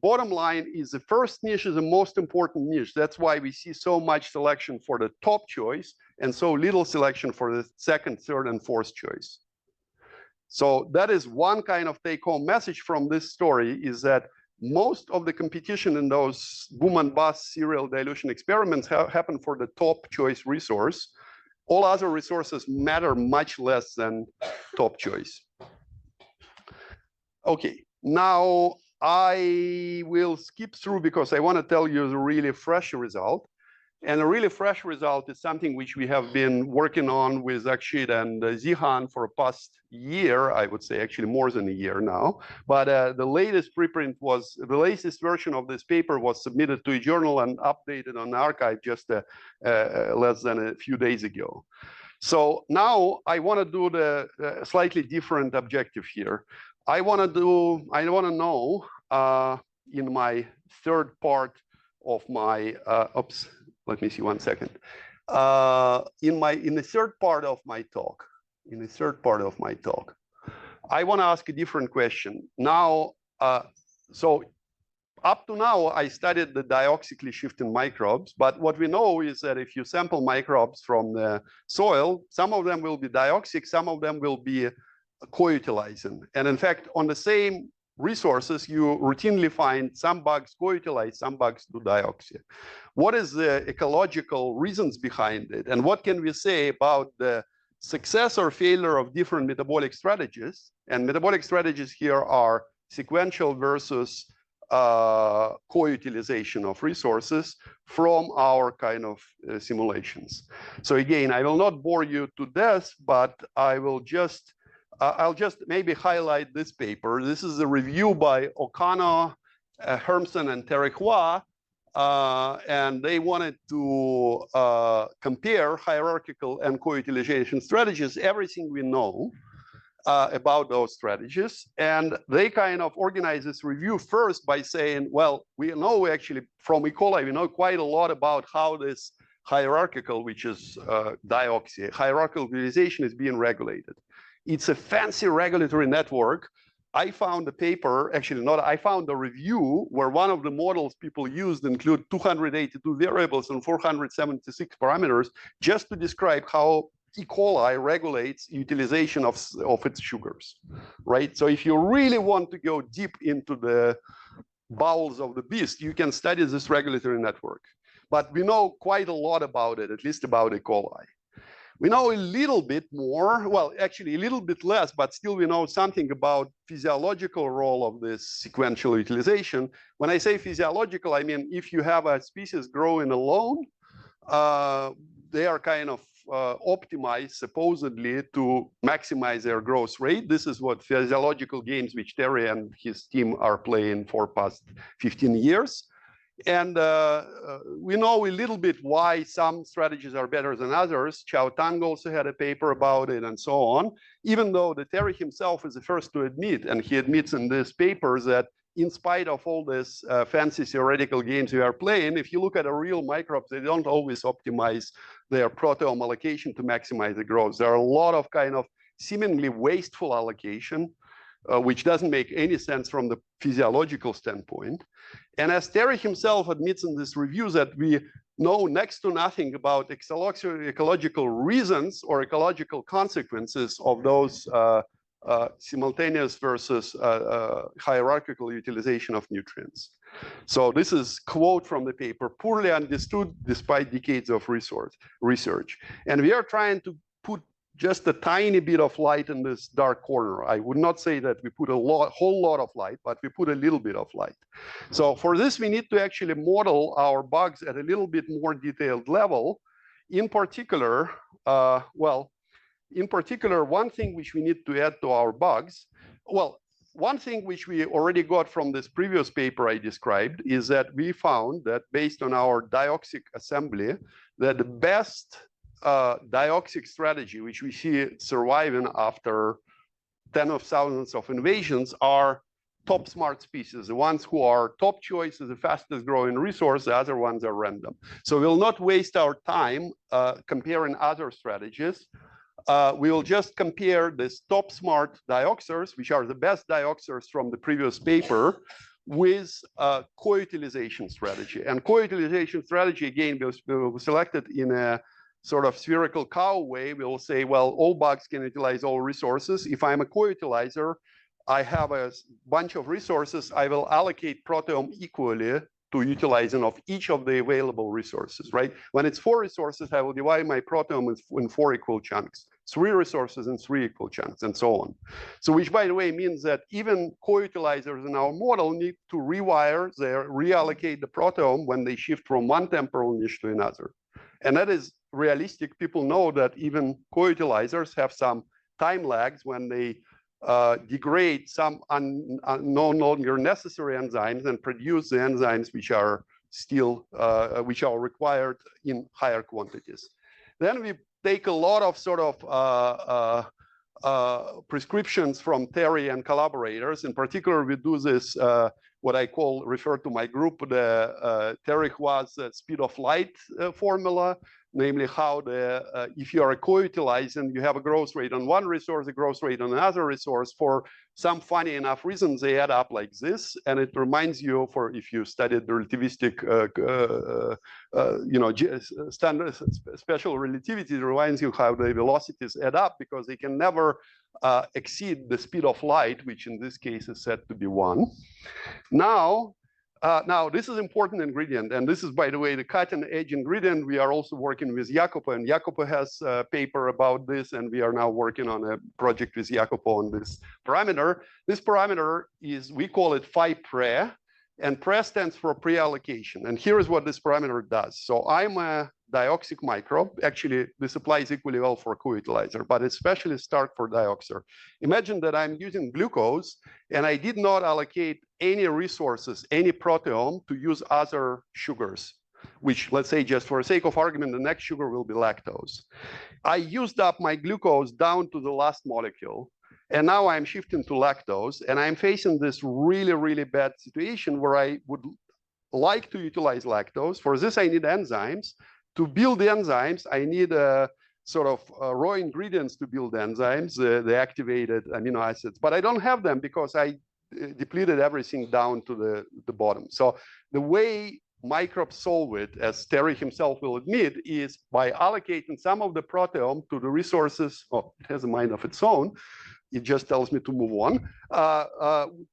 bottom line is the first niche is the most important niche. That's why we see so much selection for the top choice and so little selection for the second, third, and fourth choice. So that is one kind of take-home message from this story, is that most of the competition in those boom and bust serial dilution experiments happen for the top choice resource. All other resources matter much less than top choice. Okay, now I will skip through because I want to tell you the really fresh result. And a really fresh result is something which we have been working on with Akshit and Zihan for the past year, I would say actually more than a year now. But the latest preprint was, the latest version of this paper was submitted to a journal and updated on the archive just less than a few days ago. So now I want to do the slightly different objective here. I want to know in my third part of my, oops, let me see 1 second. In the third part of my talk, I want to ask a different question. Now, so up to now, I studied the dioxically shifting microbes, but what we know is that if you sample microbes from the soil, some of them will be dioxic, some of them will be co-utilizing. And in fact, on the same resources, you routinely find some bugs co-utilize, some bugs do dioxia. What is the ecological reasons behind it? And what can we say about the success or failure of different metabolic strategies? And metabolic strategies here are sequential versus co-utilization of resources from our kind of simulations. So again, I will not bore you to death, but I will just I'll just maybe highlight this paper. This is a review by O'Connor, Hermsen, and Terrejois, and they wanted to compare hierarchical and co-utilization strategies, everything we know about those strategies. And they kind of organized this review first by saying, well, we know actually from E. coli, we know quite a lot about how this hierarchical, which is dioxia, hierarchical utilization is being regulated. It's a fancy regulatory network. I found a paper, actually not, I found a review where one of the models people used include 282 variables and 476 parameters just to describe how E. coli regulates utilization of its sugars, right? So if you really want to go deep into the bowels of the beast, you can study this regulatory network. But we know quite a lot about it, at least about E. coli. We know a little bit more, well, actually a little bit less, but still we know something about physiological role of this sequential utilization. When I say physiological, I mean, if you have a species growing alone, they are kind of optimized supposedly to maximize their growth rate. This is what physiological games which Terry and his team are playing for past 15 years. And we know a little bit why some strategies are better than others. Chao Tang also had a paper about it and so on, even though the Terry himself is the first to admit, and he admits in this paper that in spite of all this fancy theoretical games we are playing, if you look at a real microbes, they don't always optimize their proteome allocation to maximize the growth. There are a lot of kind of seemingly wasteful allocation, which doesn't make any sense from the physiological standpoint. And as Terry himself admits in this review that we know next to nothing about ecological reasons or ecological consequences of those simultaneous versus hierarchical utilization of nutrients. So this is quote from the paper, poorly understood despite decades of research. And we are trying to put just a tiny bit of light in this dark corner. I would not say that we put a whole lot of light, but we put a little bit of light. So for this, we need to actually model our bugs at a little bit more detailed level. In particular, one thing which we need to add to our bugs, one thing which we already got from this previous paper I described is that we found that based on our dioxic assembly, that the best dioxic strategy, which we see surviving after tens of thousands of invasions, are top smart species. The ones who are top choice is the fastest growing resource, the other ones are random. So we'll not waste our time comparing other strategies. We will just compare this top smart dioxers, which are the best dioxers from the previous paper, with co-utilization strategy. And co-utilization strategy, again, was selected in a sort of spherical cow way. We'll say, well, all bugs can utilize all resources. If I'm a co-utilizer, I have a bunch of resources. I will allocate proteome equally to utilizing of each of the available resources, right? When it's 4 resources, I will divide my proteome in 4 equal chunks, 3 resources in 3 equal chunks, and so on. So which, by the way, means that even co-utilizers in our model need to reallocate the proteome when they shift from one temporal niche to another. And that is realistic. People know that even co-utilizers have some time lags when they degrade some no longer necessary enzymes and produce the enzymes which are still required in higher quantities. Then we take a lot of sort of prescriptions from Terry and collaborators. In particular, we do this what I refer to my group the Terry-Huaz speed of light formula, namely how if you are a co-utilizing, you have a growth rate on one resource, a growth rate on another resource. For some funny enough reasons, they add up like this, and it reminds you, if you studied the relativistic, standard special relativity, it reminds you how the velocities add up because they can never exceed the speed of light, which in this case is said to be 1. Now, this is important ingredient, and this is, by the way, the cutting edge ingredient. We are also working with Jacopo, and Jacopo has a paper about this, and we are now working on a project with Jacopo on this parameter. This parameter is, we call it phi-pre, and pre stands for pre-allocation. And here is what this parameter does. So I'm a dioxic microbe. Actually, this applies equally well for co-utilizer, but it's especially stark for dioxer. Imagine that I'm using glucose, and I did not allocate any resources, any proteome to use other sugars, which, let's say, just for the sake of argument, the next sugar will be lactose. I used up my glucose down to the last molecule, and now I'm shifting to lactose, and I'm facing this really, really bad situation where I would like to utilize lactose. For this, I need enzymes. To build the enzymes, I need sort of raw ingredients to build enzymes, the activated amino acids, but I don't have them because I depleted everything down to the bottom. So the way microbes solve it, as Terry himself will admit, is by allocating some of the proteome to the resources. Oh, it has a mind of its own. It just tells me to move on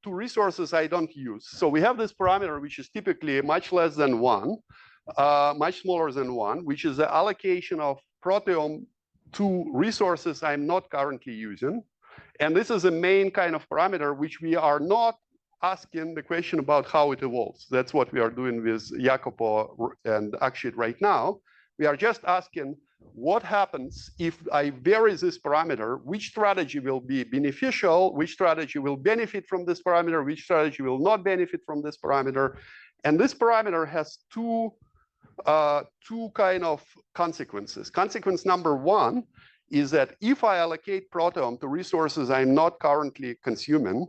to resources I don't use. So we have this parameter, which is typically much less than 1, much smaller than 1, which is the allocation of proteome to resources I'm not currently using. And this is the main kind of parameter which we are not asking the question about how it evolves. That's what we are doing with Jacopo and Akshit right now. We are just asking what happens if I vary this parameter, which strategy will be beneficial, which strategy will benefit from this parameter, which strategy will not benefit from this parameter. And this parameter has two kind of consequences. Consequence number 1 is that if I allocate proteome to resources I'm not currently consuming,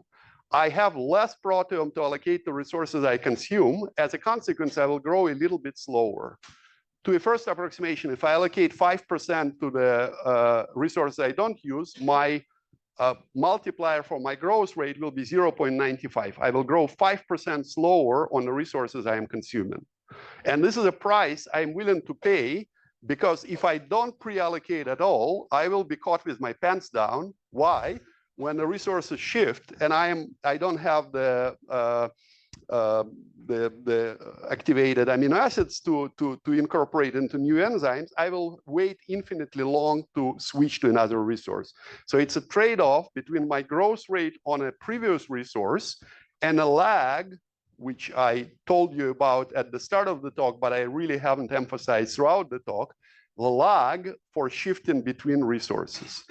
I have less proteome to allocate to resources I consume. As a consequence, I will grow a little bit slower. to a first approximation, if I allocate 5% to the resources I don't use, my multiplier for my growth rate will be 0.95. I will grow 5% slower on the resources I am consuming. And this is a price I'm willing to pay, because if I don't pre-allocate at all, I will be caught with my pants down. Why? When the resources shift and I don't have the activated amino acids to incorporate into new enzymes, I will wait infinitely long to switch to another resource. So it's a trade-off between my growth rate on a previous resource and a lag, which I told you about at the start of the talk, but I really haven't emphasized throughout the talk, the lag for shifting between resources.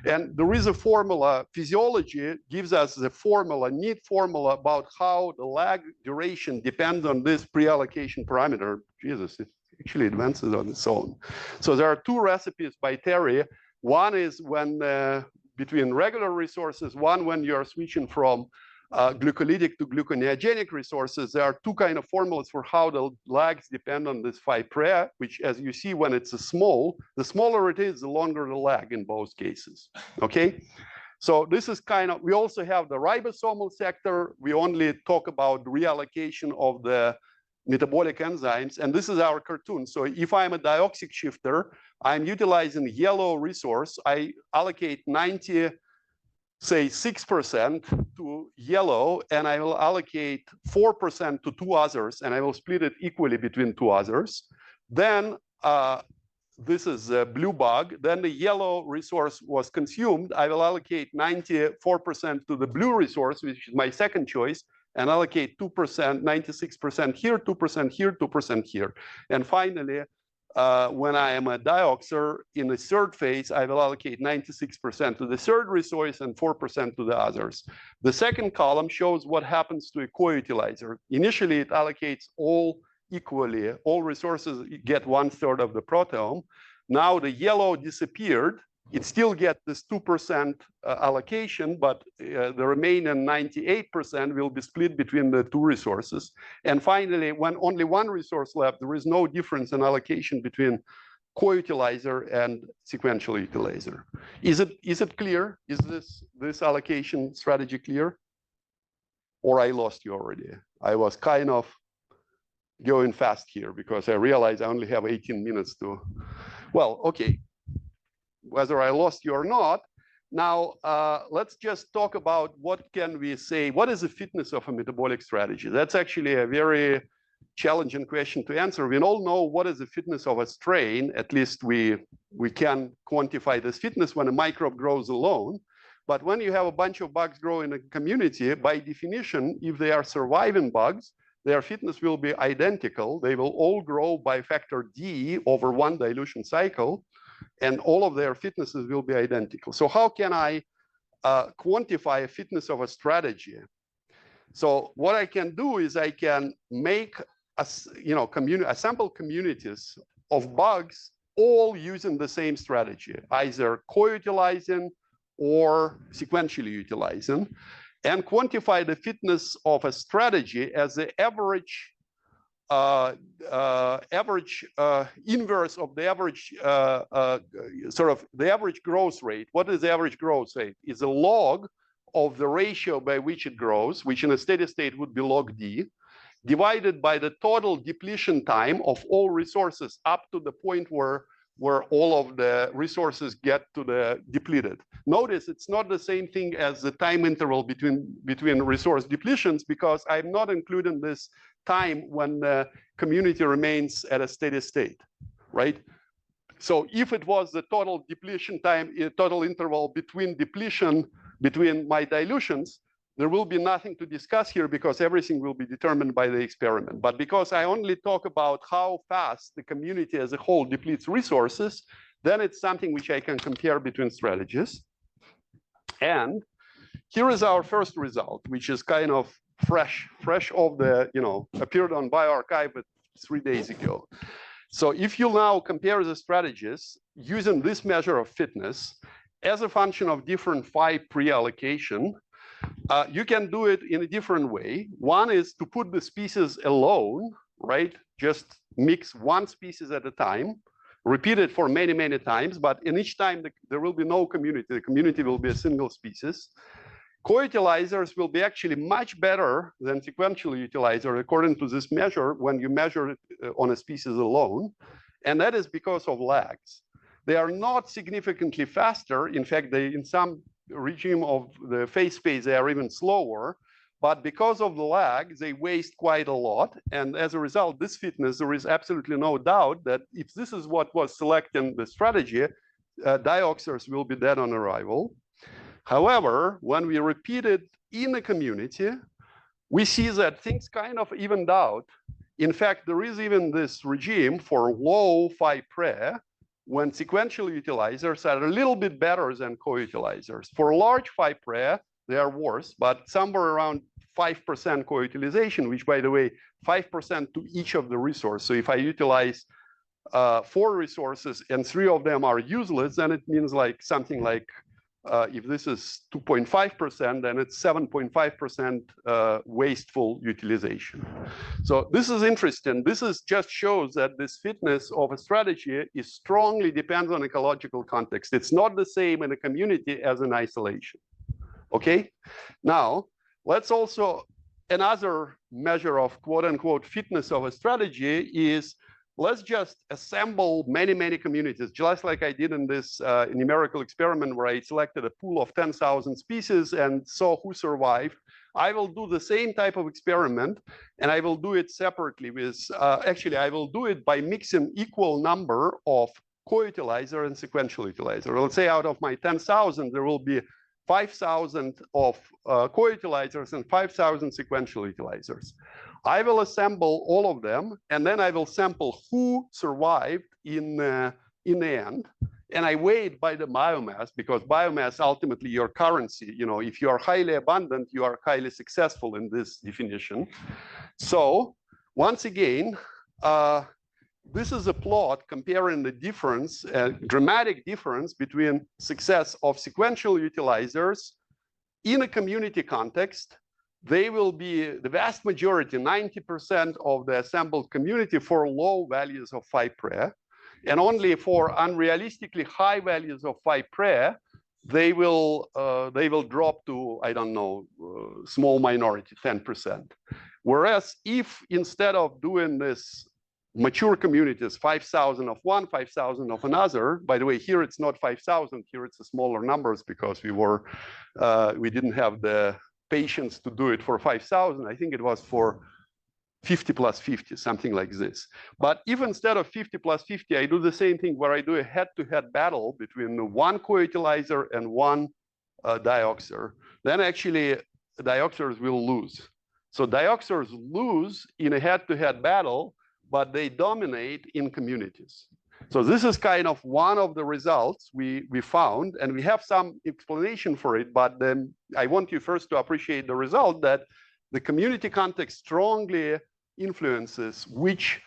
And there is a formula, physiology gives us the formula, neat formula about how the lag duration depends on this pre-allocation parameter. Jesus, it actually advances on its own. So there are two recipes by Terry. One is when between regular resources, one when you're switching from glycolytic to gluconeogenic resources. There are two kind of formulas for how the lags depend on this phi pre, which, as you see, when it's a small, the smaller it is, the longer the lag in both cases. Okay, so this is kind of, we also have the ribosomal sector. We only talk about reallocation of the metabolic enzymes, and this is our cartoon. So if I'm a dioxic shifter, I'm utilizing yellow resource. I allocate 6% to yellow, and I will allocate 4% to two others, and I will split it equally between two others. Then this is a blue bug. Then the yellow resource was consumed. I will allocate 94% to the blue resource, which is my second choice, and allocate 2%, 96% here, 2% here, 2% here. And finally, when I am a dioxer in the third phase, I will allocate 96% to the third resource and 4% to the others. The second column shows what happens to a co-utilizer. Initially, it allocates all equally. All resources get 1/3 of the proteome. Now the yellow disappeared. It still gets this 2% allocation, but the remaining 98% will be split between the two resources. And finally, when only one resource left, there is no difference in allocation between co-utilizer and sequential utilizer. Is it clear? Is this allocation strategy clear? Or I lost you already? I was kind of going fast here because I realized I only have 18 minutes to, well, okay. Whether I lost you or not. Now, let's just talk about what can we say, what is the fitness of a metabolic strategy? That's actually a very challenging question to answer. We all know what is the fitness of a strain. At least we can quantify this fitness when a microbe grows alone. But when you have a bunch of bugs grow in a community, by definition, if they are surviving bugs, their fitness will be identical. They will all grow by factor D over one dilution cycle, and all of their fitnesses will be identical. So how can I quantify a fitness of a strategy? So what I can do is I can make sample communities of bugs all using the same strategy, either co-utilizing or sequentially utilizing, and quantify the fitness of a strategy as the average inverse of the average, the average growth rate. What is the average growth rate? Is a log of the ratio by which it grows, which in a steady state would be log D, divided by the total depletion time of all resources up to the point where all of the resources get to the depleted. Notice it's not the same thing as the time interval between resource depletions, because I'm not including this time when the community remains at a steady state, right? So if it was the total depletion time, total interval between depletion, between my dilutions, there will be nothing to discuss here because everything will be determined by the experiment. But because I only talk about how fast the community as a whole depletes resources, then it's something which I can compare between strategies. And here is our first result, which is kind of fresh off the, appeared on bioRxiv 3 days ago. So if you now compare the strategies using this measure of fitness as a function of different phi pre-allocation, you can do it in a different way. One is to put the species alone right? Just mix one species at a time, repeat it for many, many times, but in each time there will be no community. The community will be a single species. Co-utilizers will be actually much better than sequential utilizer according to this measure when you measure it on a species alone. And that is because of lags. They are not significantly faster. In fact, they, in some regime of the phase space, they are even slower. But because of the lag, they waste quite a lot. And as a result, this fitness, there is absolutely no doubt that if this is what was selecting the strategy, dioxers will be dead on arrival. However, when we repeat it in the community, we see that things kind of evened out. In fact, there is even this regime for low phi pre when sequential utilizers are a little bit better than co-utilizers. For large phi pre, they are worse, but somewhere around 5% co-utilization, which by the way, 5% to each of the resources. So if I utilize 4 resources and 3 of them are useless, then it means like something like, if this is 2.5%, then it's 7.5% wasteful utilization. So this is interesting. This is just shows that this fitness of a strategy is strongly depends on ecological context. It's not the same in a community as in isolation. Okay, now let's also, another measure of quote unquote fitness of a strategy is let's just assemble many, many communities, just like I did in this numerical experiment where I selected a pool of 10,000 species and saw who survived. I will do the same type of experiment and I will do it separately with, actually I will do it by mixing equal number of co-utilizer and sequential utilizer. Let's say out of my 10,000, there will be 5,000 of co-utilizers and 5,000 sequential utilizers. I will assemble all of them, and then I will sample who survived in the end. And I weigh it by the biomass, because biomass ultimately your currency. You know, if you are highly abundant, you are highly successful in this definition. So once again, this is a plot comparing the difference, dramatic difference between success of sequential utilizers in a community context. They will be the vast majority, 90% of the assembled community for low values of phi pre, and only for unrealistically high values of phi pre, they will drop to, I don't know, small minority, 10%. Whereas if instead of doing this mature communities, 5,000 of one, 5,000 of another. By the way, here it's not 5,000. Here it's a smaller numbers because we didn't have the patience to do it for 5,000. I think it was for 50 plus 50, something like this. But if instead of 50 plus 50, I do the same thing where I do a head-to-head battle between one co-utilizer and one dioxer, then actually dioxers will lose. So dioxers lose in a head-to-head battle, but they dominate in communities. So this is kind of one of the results we found, and we have some explanation for it, but then I want you first to appreciate the result that the community context strongly influences which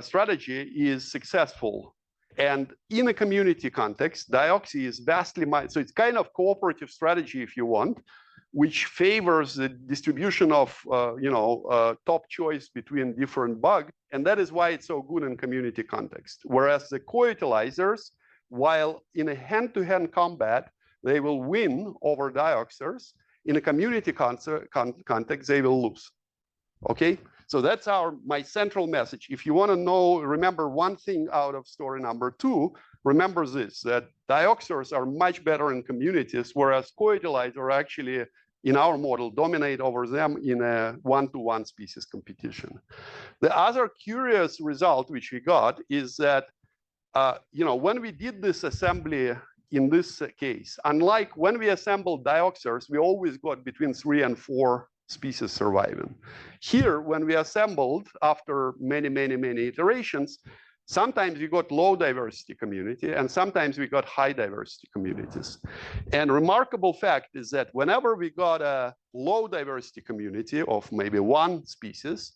strategy is successful. And in a community context, dioxy is vastly, so it's kind of cooperative strategy if you want, which favors the distribution of top choice between different bugs, and that is why it's so good in community context. Whereas the co-utilizers, while in a hand-to-hand combat, they will win over dioxers. In a community context, they will lose. Okay, so that's my central message. If you want to know, remember one thing out of story number 2. Remember this: that dioxers are much better in communities, whereas co-utilizers actually, in our model, dominate over them in a one-to-one species competition. The other curious result which we got is that, when we did this assembly in this case, unlike when we assembled dioxers, we always got between 3 and 4 species surviving. Here, when we assembled after many, many, many iterations, sometimes we got low diversity community, and sometimes we got high diversity communities. And remarkable fact is that whenever we got a low diversity community of maybe 1 species,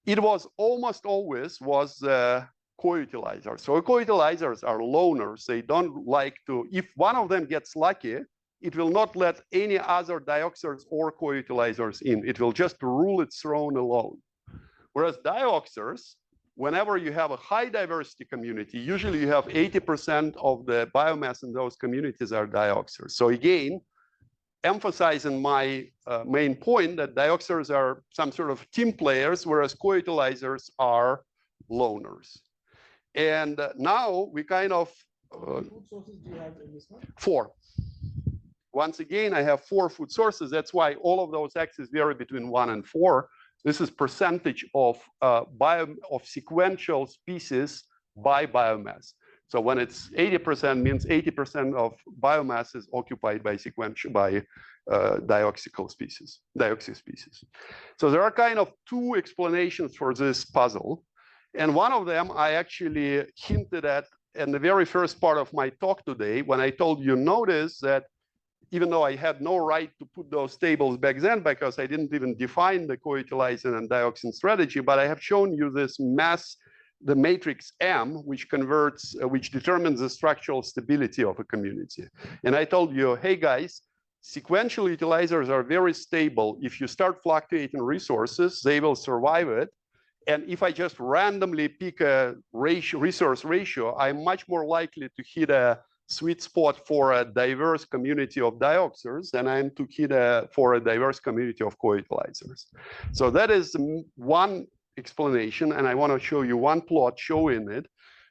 it was almost always co-utilizers. So co-utilizers are loners. They don't like to, if one of them gets lucky, it will not let any other dioxers or co-utilizers in. It will just rule its throne alone. Whereas dioxars, whenever you have a high diversity community, usually you have 80% of the biomass in those communities are dioxars. So again, emphasizing my main point that dioxars are some sort of team players, whereas co-utilizers are loners. And now we kind of food sources do you have in this one? 4. Once again, I have 4 food sources. That's why all of those axes vary between 1 and 4. This is percentage of sequential species by biomass. So when it's 80%, means 80% of biomass is occupied by dioxic species. So there are kind of 2 explanations for this puzzle. And one of them I actually hinted at in the very first part of my talk today, when I told you, notice that even though I had no right to put those tables back then because I didn't even define the co-utilizing and dioxin strategy, but I have shown you this the matrix M, which determines the structural stability of a community. And I told you, hey guys, sequential utilizers are very stable. If you start fluctuating resources, they will survive it. And if I just randomly pick a resource ratio, I'm much more likely to hit a sweet spot for a diverse community of dioxars than I am to hit for a diverse community of co-utilizers. So that is one explanation, and I want to show you one plot showing it.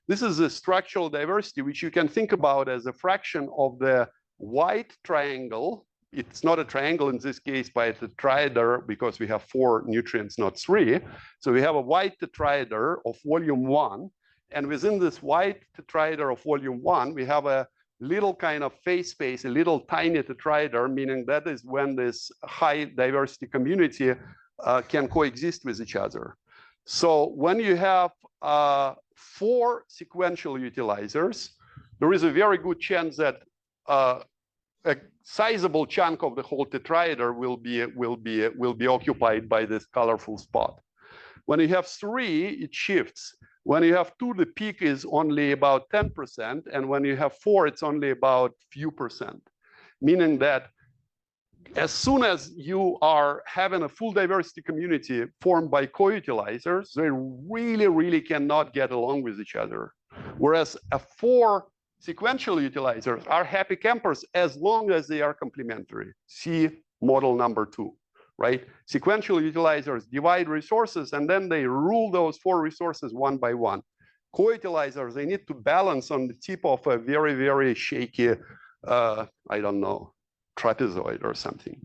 This is the structural diversity, which you can think about as a fraction of the white triangle. It's not a triangle in this case, but it's a triader because we have 4 nutrients, not 3. So we have a white tetraeder of volume 1. And within this white tetraeder of volume 1, we have a little kind of phase space, a little tiny tetraeder, meaning that is when this high diversity community can coexist with each other. So when you have 4 sequential utilizers, there is a very good chance that a sizable chunk of the whole tetraeder will be occupied by this colorful spot. When you have 3, it shifts. When you have 2, the peak is only about 10%, and when you have 4, it's only about few percent. Meaning that as soon as you are having a full diversity community formed by co-utilizers, they really, really cannot get along with each other. Whereas 4 sequential utilizers are happy campers as long as they are complementary. See model number 2. Right? Sequential utilizers divide resources and then they rule those 4 resources one by one. Co-utilizers, they need to balance on the tip of a very, very shaky, I don't know, trapezoid or something.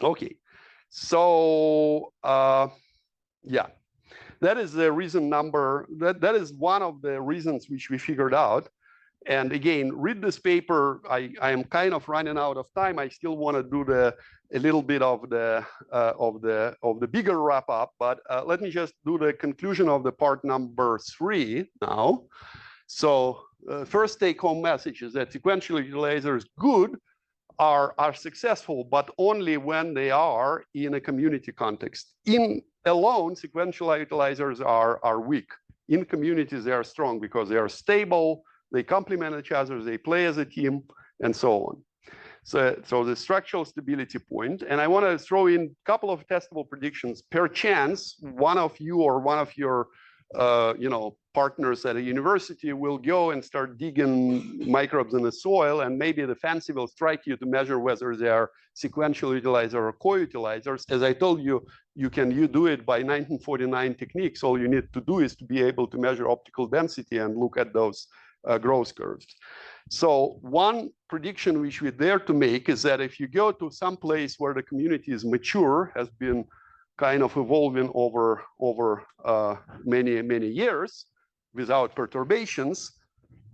Okay, so yeah, that is the reason that is one of the reasons which we figured out. And again, read this paper. I am kind of running out of time. I still want to do a little bit of the bigger wrap up, but let me just do the conclusion of the part number 3 now. So first take home message is that sequential utilizers are successful, but only when they are in a community context. In alone, sequential utilizers are weak. In communities, they are strong because they are stable. They complement each other, they play as a team, and so on. So the structural stability point, and I want to throw in a couple of testable predictions. Per chance, one of you or one of your partners at a university will go and start digging microbes in the soil, and maybe the fancy will strike you to measure whether they are sequential utilizers or co-utilizers. As I told you, you do it by 1949 techniques. All you need to do is to be able to measure optical density and look at those growth curves. So one prediction which we dare to make is that if you go to some place where the community is mature, has been kind of evolving over many years without perturbations,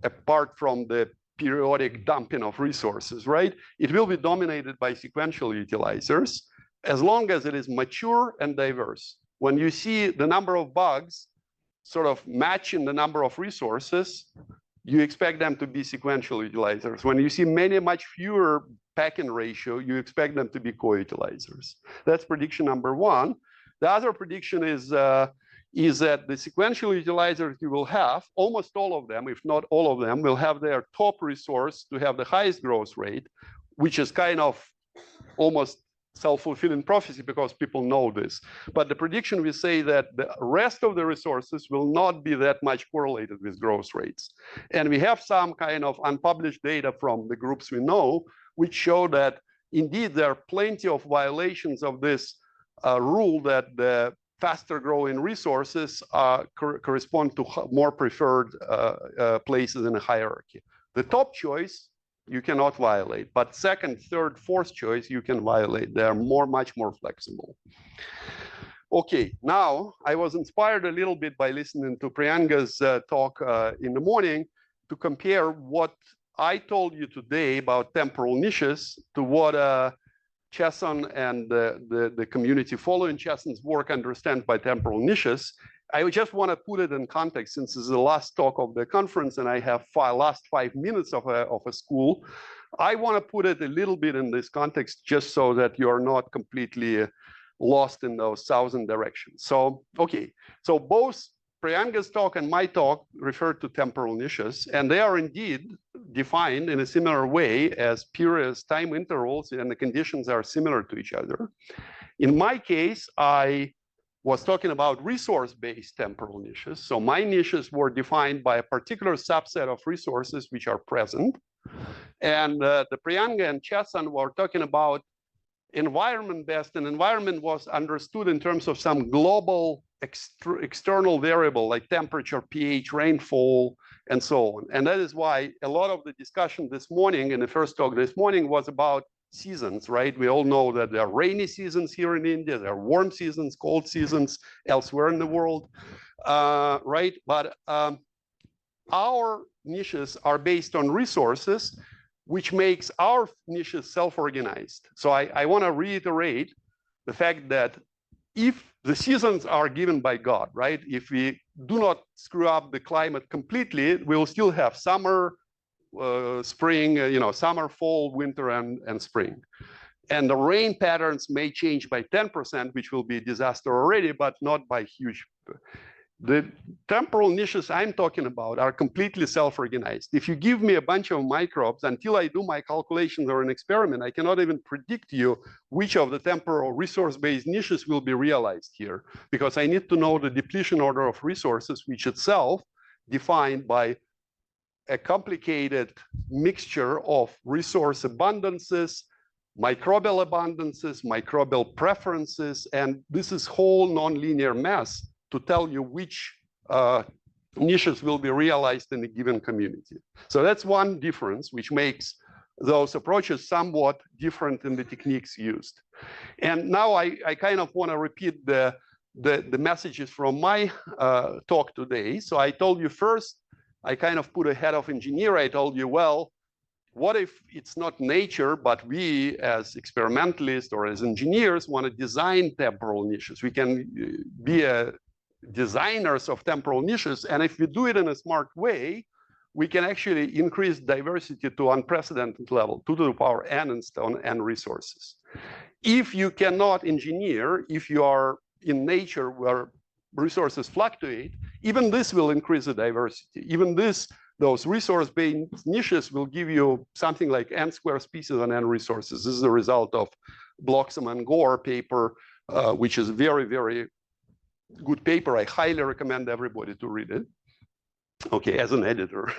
apart from the periodic dumping of resources, right? It will be dominated by sequential utilizers as long as it is mature and diverse. When you see the number of bugs sort of matching the number of resources, you expect them to be sequential utilizers. When you see much fewer packing ratio, you expect them to be co-utilizers. That's prediction number 1. The other prediction is that the sequential utilizers you will have, almost all of them, if not all of them, will have their top resource to have the highest growth rate, which is kind of almost self-fulfilling prophecy because people know this. But the prediction, we say that the rest of the resources will not be that much correlated with growth rates. And we have some kind of unpublished data from the groups we know, which show that indeed there are plenty of violations of this rule that the faster growing resources correspond to more preferred places in a hierarchy. The top choice, you cannot violate, but second, third, fourth choice, you can violate. They are much more flexible. Okay, now I was inspired a little bit by listening to Priyanka's talk in the morning to compare what I told you today about temporal niches to what Chesson and the community following Chesson's work understand by temporal niches. I just want to put it in context since this is the last talk of the conference and I have last 5 minutes of a school. I want to put it a little bit in this context just so that you're not completely lost in those 1,000 directions. So, okay, so both Priyanka's talk and my talk refer to temporal niches, and they are indeed defined in a similar way as periods, time intervals, and the conditions are similar to each other. In my case, I was talking about resource-based temporal niches. So my niches were defined by a particular subset of resources which are present. And the Priyanka and Chesson were talking about environment-based, and environment was understood in terms of some global external variable like temperature, pH, rainfall, and so on. And that is why a lot of the discussion this morning, in the first talk this morning, was about seasons, right? We all know that there are rainy seasons here in India, there are warm seasons, cold seasons elsewhere in the world, right? But our niches are based on resources, which makes our niches self-organized. So I want to reiterate the fact that if the seasons are given by God, right? If we do not screw up the climate completely, we'll still have summer, spring, summer, fall, winter, and spring. And the rain patterns may change by 10%, which will be a disaster already, but not by huge. The temporal niches I'm talking about are completely self-organized. If you give me a bunch of microbes, until I do my calculations or an experiment, I cannot even predict you which of the temporal resource-based niches will be realized here, because I need to know the depletion order of resources, which itself defined by a complicated mixture of resource abundances, microbial abundances, microbial preferences, and this is whole nonlinear mess to tell you which niches will be realized in a given community. So that's one difference, which makes those approaches somewhat different in the techniques used. And now I kind of want to repeat the messages from my talk today. So I told you first, I kind of put a head of engineer. I told you, well, what if it's not nature, but we as experimentalists or as engineers want to design temporal niches? We can be designers of temporal niches. And if we do it in a smart way, we can actually increase diversity to unprecedented level, 2 to the power n and stone n resources. If you cannot engineer, if you are in nature where resources fluctuate, even this will increase the diversity. Even those resource-based niches will give you something like n squared species on n resources. This is the result of Bloxham and Gore paper, which is very, very good paper. I highly recommend everybody to read it. Okay, as an editor.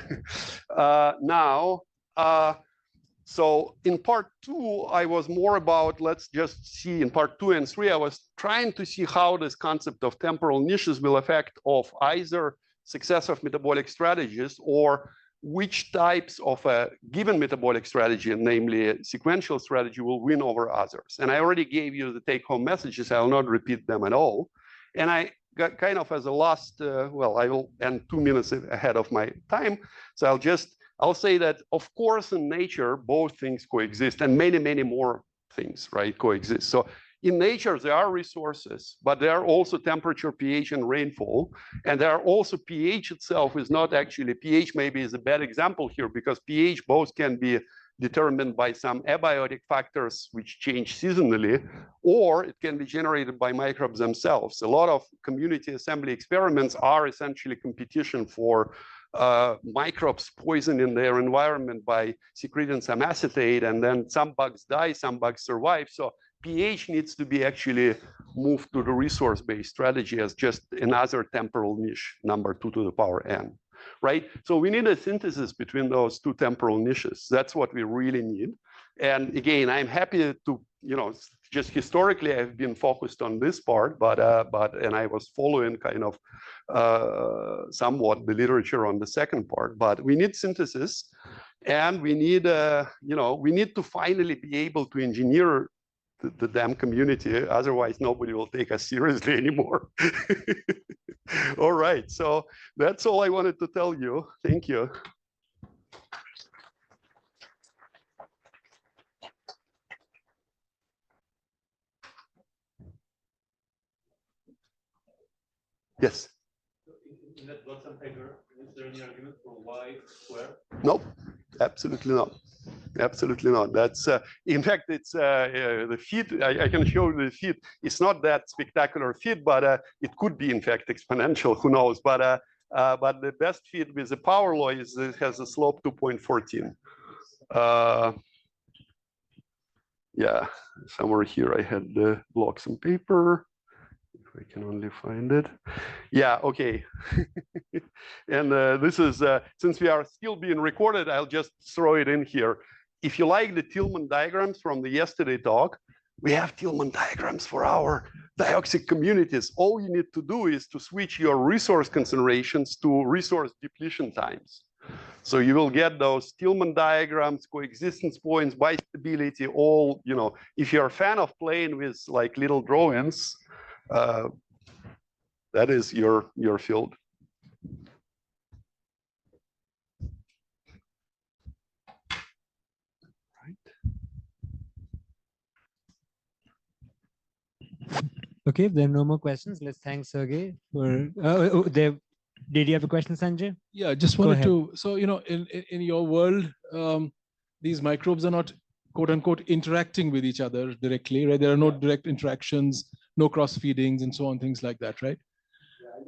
So in part 2, I was more about, let's just see in part 2 and 3, I was trying to see how this concept of temporal niches will affect of either success of metabolic strategies or which types of a given metabolic strategy, namely a sequential strategy, will win over others. And I already gave you the take-home messages. I will not repeat them at all. And I got kind of as a last, well, I will end 2 minutes ahead of my time. So I'll say that, of course, in nature, both things coexist and many, many more things, right, coexist. So in nature, there are resources, but there are also temperature, pH, and rainfall. And there are also pH itself is not actually, pH maybe is a bad example here because pH both can be determined by some abiotic factors which change seasonally, or it can be generated by microbes themselves. A lot of community assembly experiments are essentially competition for microbes poisoning their environment by secreting some acetate, and then some bugs die, some bugs survive. So pH needs to be actually moved to the resource-based strategy as just another temporal niche, number 2 to the power n, right? So we need a synthesis between those two temporal niches. That's what we really need. And again, I'm happy to, just historically, I've been focused on this part, and I was following kind of somewhat the literature on the second part. But we need synthesis, and we need, we need to finally be able to engineer the damn community. Otherwise, nobody will take us seriously anymore. All right, so that's all I wanted to tell you. Thank you. Yes. In that Watson paper, is there any argument for y square? Nope, absolutely not. Absolutely not. That's in fact, it's the fit. I can show you the fit. It's not that spectacular fit, but it could be in fact exponential. Who knows? But the best fit with the power law is it has a slope 2.14. Yeah, somewhere here I had the blocks and paper. I can only find it. Yeah, okay. And this is, since we are still being recorded, I'll just throw it in here. If you like the Tillman diagrams from the yesterday talk, we have Tillman diagrams for our dioxic communities. All you need to do is to switch your resource concentrations to resource depletion times. So you will get those Tillman diagrams, coexistence points, bistability, all, if you're a fan of playing with like little drawings, that is your field. Right. Okay, if there are no more questions, let's thank Sergei for. Did you have a question, Sanjay? Yeah, just wanted to. So in your world, these microbes are not quote unquote interacting with each other directly, right? There are no direct interactions, no cross feedings, and so on, things like that, right? Yeah,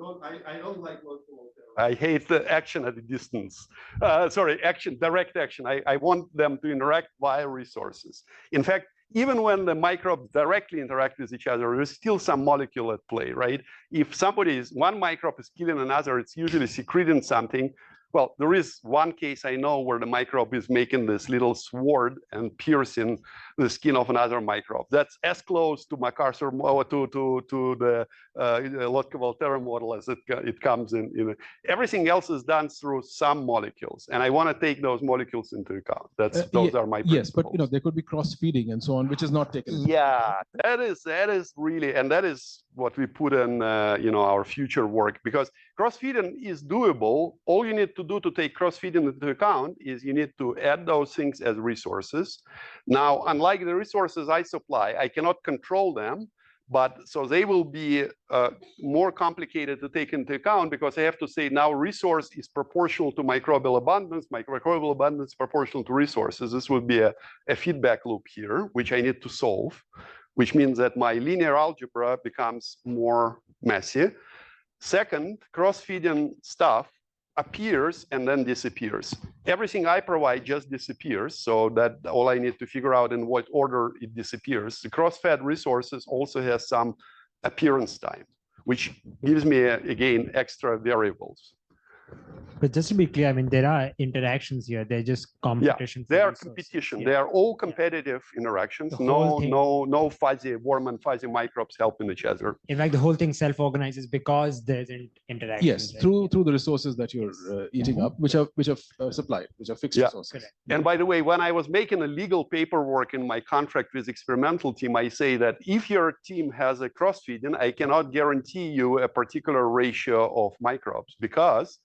I don't like local. I hate the action at a distance. Sorry, direct action. I want them to interact via resources. In fact, even when the microbes directly interact with each other, there's still some molecule at play, right? If one microbe is killing another, it's usually secreting something. Well, there is one case I know where the microbe is making this little sword and piercing the skin of another microbe. That's as close to MacArthur to the Lotka-Volterra model as it comes in. Everything else is done through some molecules, and I want to take those molecules into account. Those are my principles. Yes, but there could be cross feeding and so on, which is not taken. Yeah, that is really, and that is what we put in our future work, because cross feeding is doable. All you need to do to take cross feeding into account is you need to add those things as resources. Now, unlike the resources I supply, I cannot control them, but so they will be more complicated to take into account, because I have to say now resource is proportional to microbial abundance, microbial abundance proportional to resources. This would be a feedback loop here, which I need to solve, which means that my linear algebra becomes more messy. Second, cross-feeding stuff appears and then disappears. Everything I provide just disappears, so that all I need to figure out in what order it disappears. The cross-fed resources also has some appearance time, which gives me, again, extra variables. But just to be clear, I mean, there are interactions here. They're just competition. Yeah, they are competition. Yeah. They are all competitive interactions. No fuzzy, warm and fuzzy microbes helping each other. In fact, the whole thing self-organizes because there's an interaction. Yes, right? through the resources that you're eating up, which are supplied, which are fixed resources. Correct. And by the way, when I was making a legal paperwork in my contract with experimental team, I say that if your team has a cross-feeding, I cannot guarantee you a particular ratio of microbes, because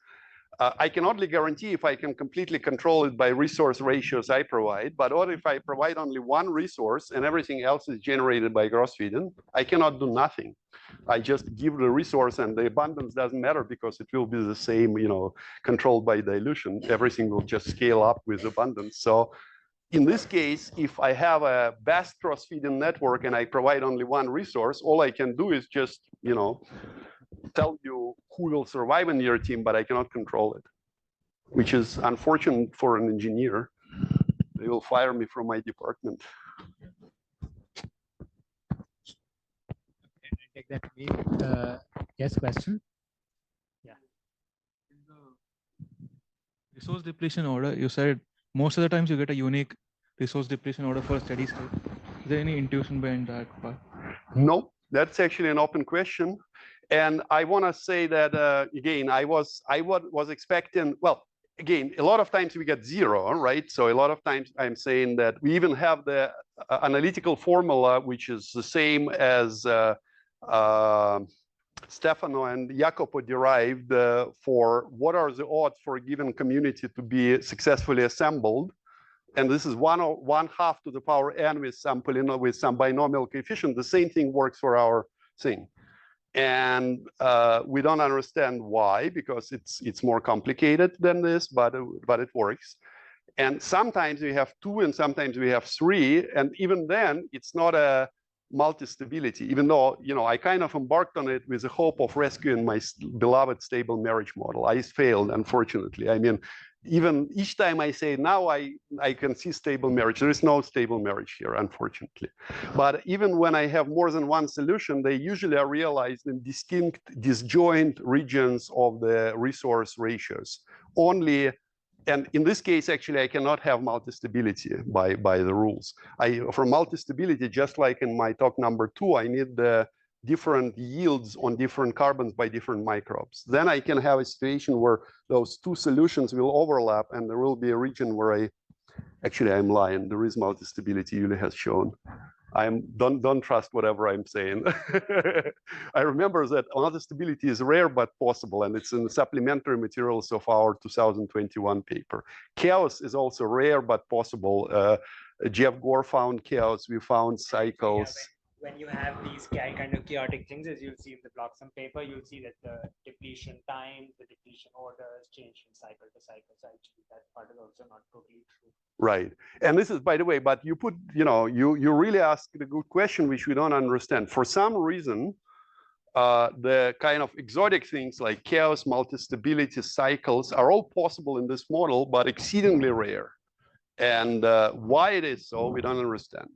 I can only guarantee if I can completely control it by resource ratios I provide. But what if I provide only one resource and everything else is generated by cross-feeding? I cannot do nothing. I just give the resource, and the abundance doesn't matter because it will be the same, controlled by dilution. Everything will just scale up with abundance. So in this case, if I have a vast cross-feeding network and I provide only one resource, all I can do is just, tell you who will survive in your team, but I cannot control it, which is unfortunate for an engineer. They will fire me from my department. that to me. Yes, question? Yeah. In the resource depletion order, you said most of the times you get a unique resource depletion order for a steady state. Is there any intuition behind that part? No, that's actually an open question. And I want to say that, again, I was expecting, well, again, a lot of times we get zero, right? So a lot of times I'm saying that we even have the analytical formula, which is the same as Stefano and Jacopo derived for what are the odds for a given community to be successfully assembled. And this is 1/2 to the power n with sampling with some binomial coefficient. The same thing works for our thing. And we don't understand why, because it's more complicated than this, but it works. And sometimes we have 2 and sometimes we have 3. And even then, it's not a multi-stability, even though, you know, I kind of embarked on it with the hope of rescuing my beloved stable marriage model. I failed, unfortunately. I mean, even each time I say now I can see stable marriage, there is no stable marriage here, unfortunately. But even when I have more than one solution, they usually are realized in distinct, disjoint regions of the resource ratios. Only, and in this case, actually, I cannot have multi-stability by the rules. For multi-stability, just like in my talk number 2, I need the different yields on different carbons by different microbes. Then I can have a situation where those 2 solutions will overlap and there will be a region where I'm lying. There is multi-stability, Yuli has shown. Don't trust whatever I'm saying. I remember that multi-stability is rare but possible, and it's in the supplementary materials of our 2021 paper. Chaos is also rare but possible. Jeff Gore found chaos, we found cycles. Yeah, when you have these kind of chaotic things, as you'll see in the Bloxham paper, you'll see that the depletion times, the depletion orders change from cycle to cycle. So actually that part is also not totally true. Right. And this is, by the way, but you put, you know, you really ask the good question, which we don't understand. For some reason, the kind of exotic things like chaos, multi-stability, cycles are all possible in this model, but exceedingly rare. And why it is so, we don't understand.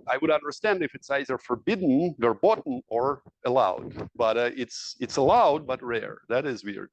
I would understand if it's either forbidden, verboten, or allowed. But it's allowed, but rare. That is weird.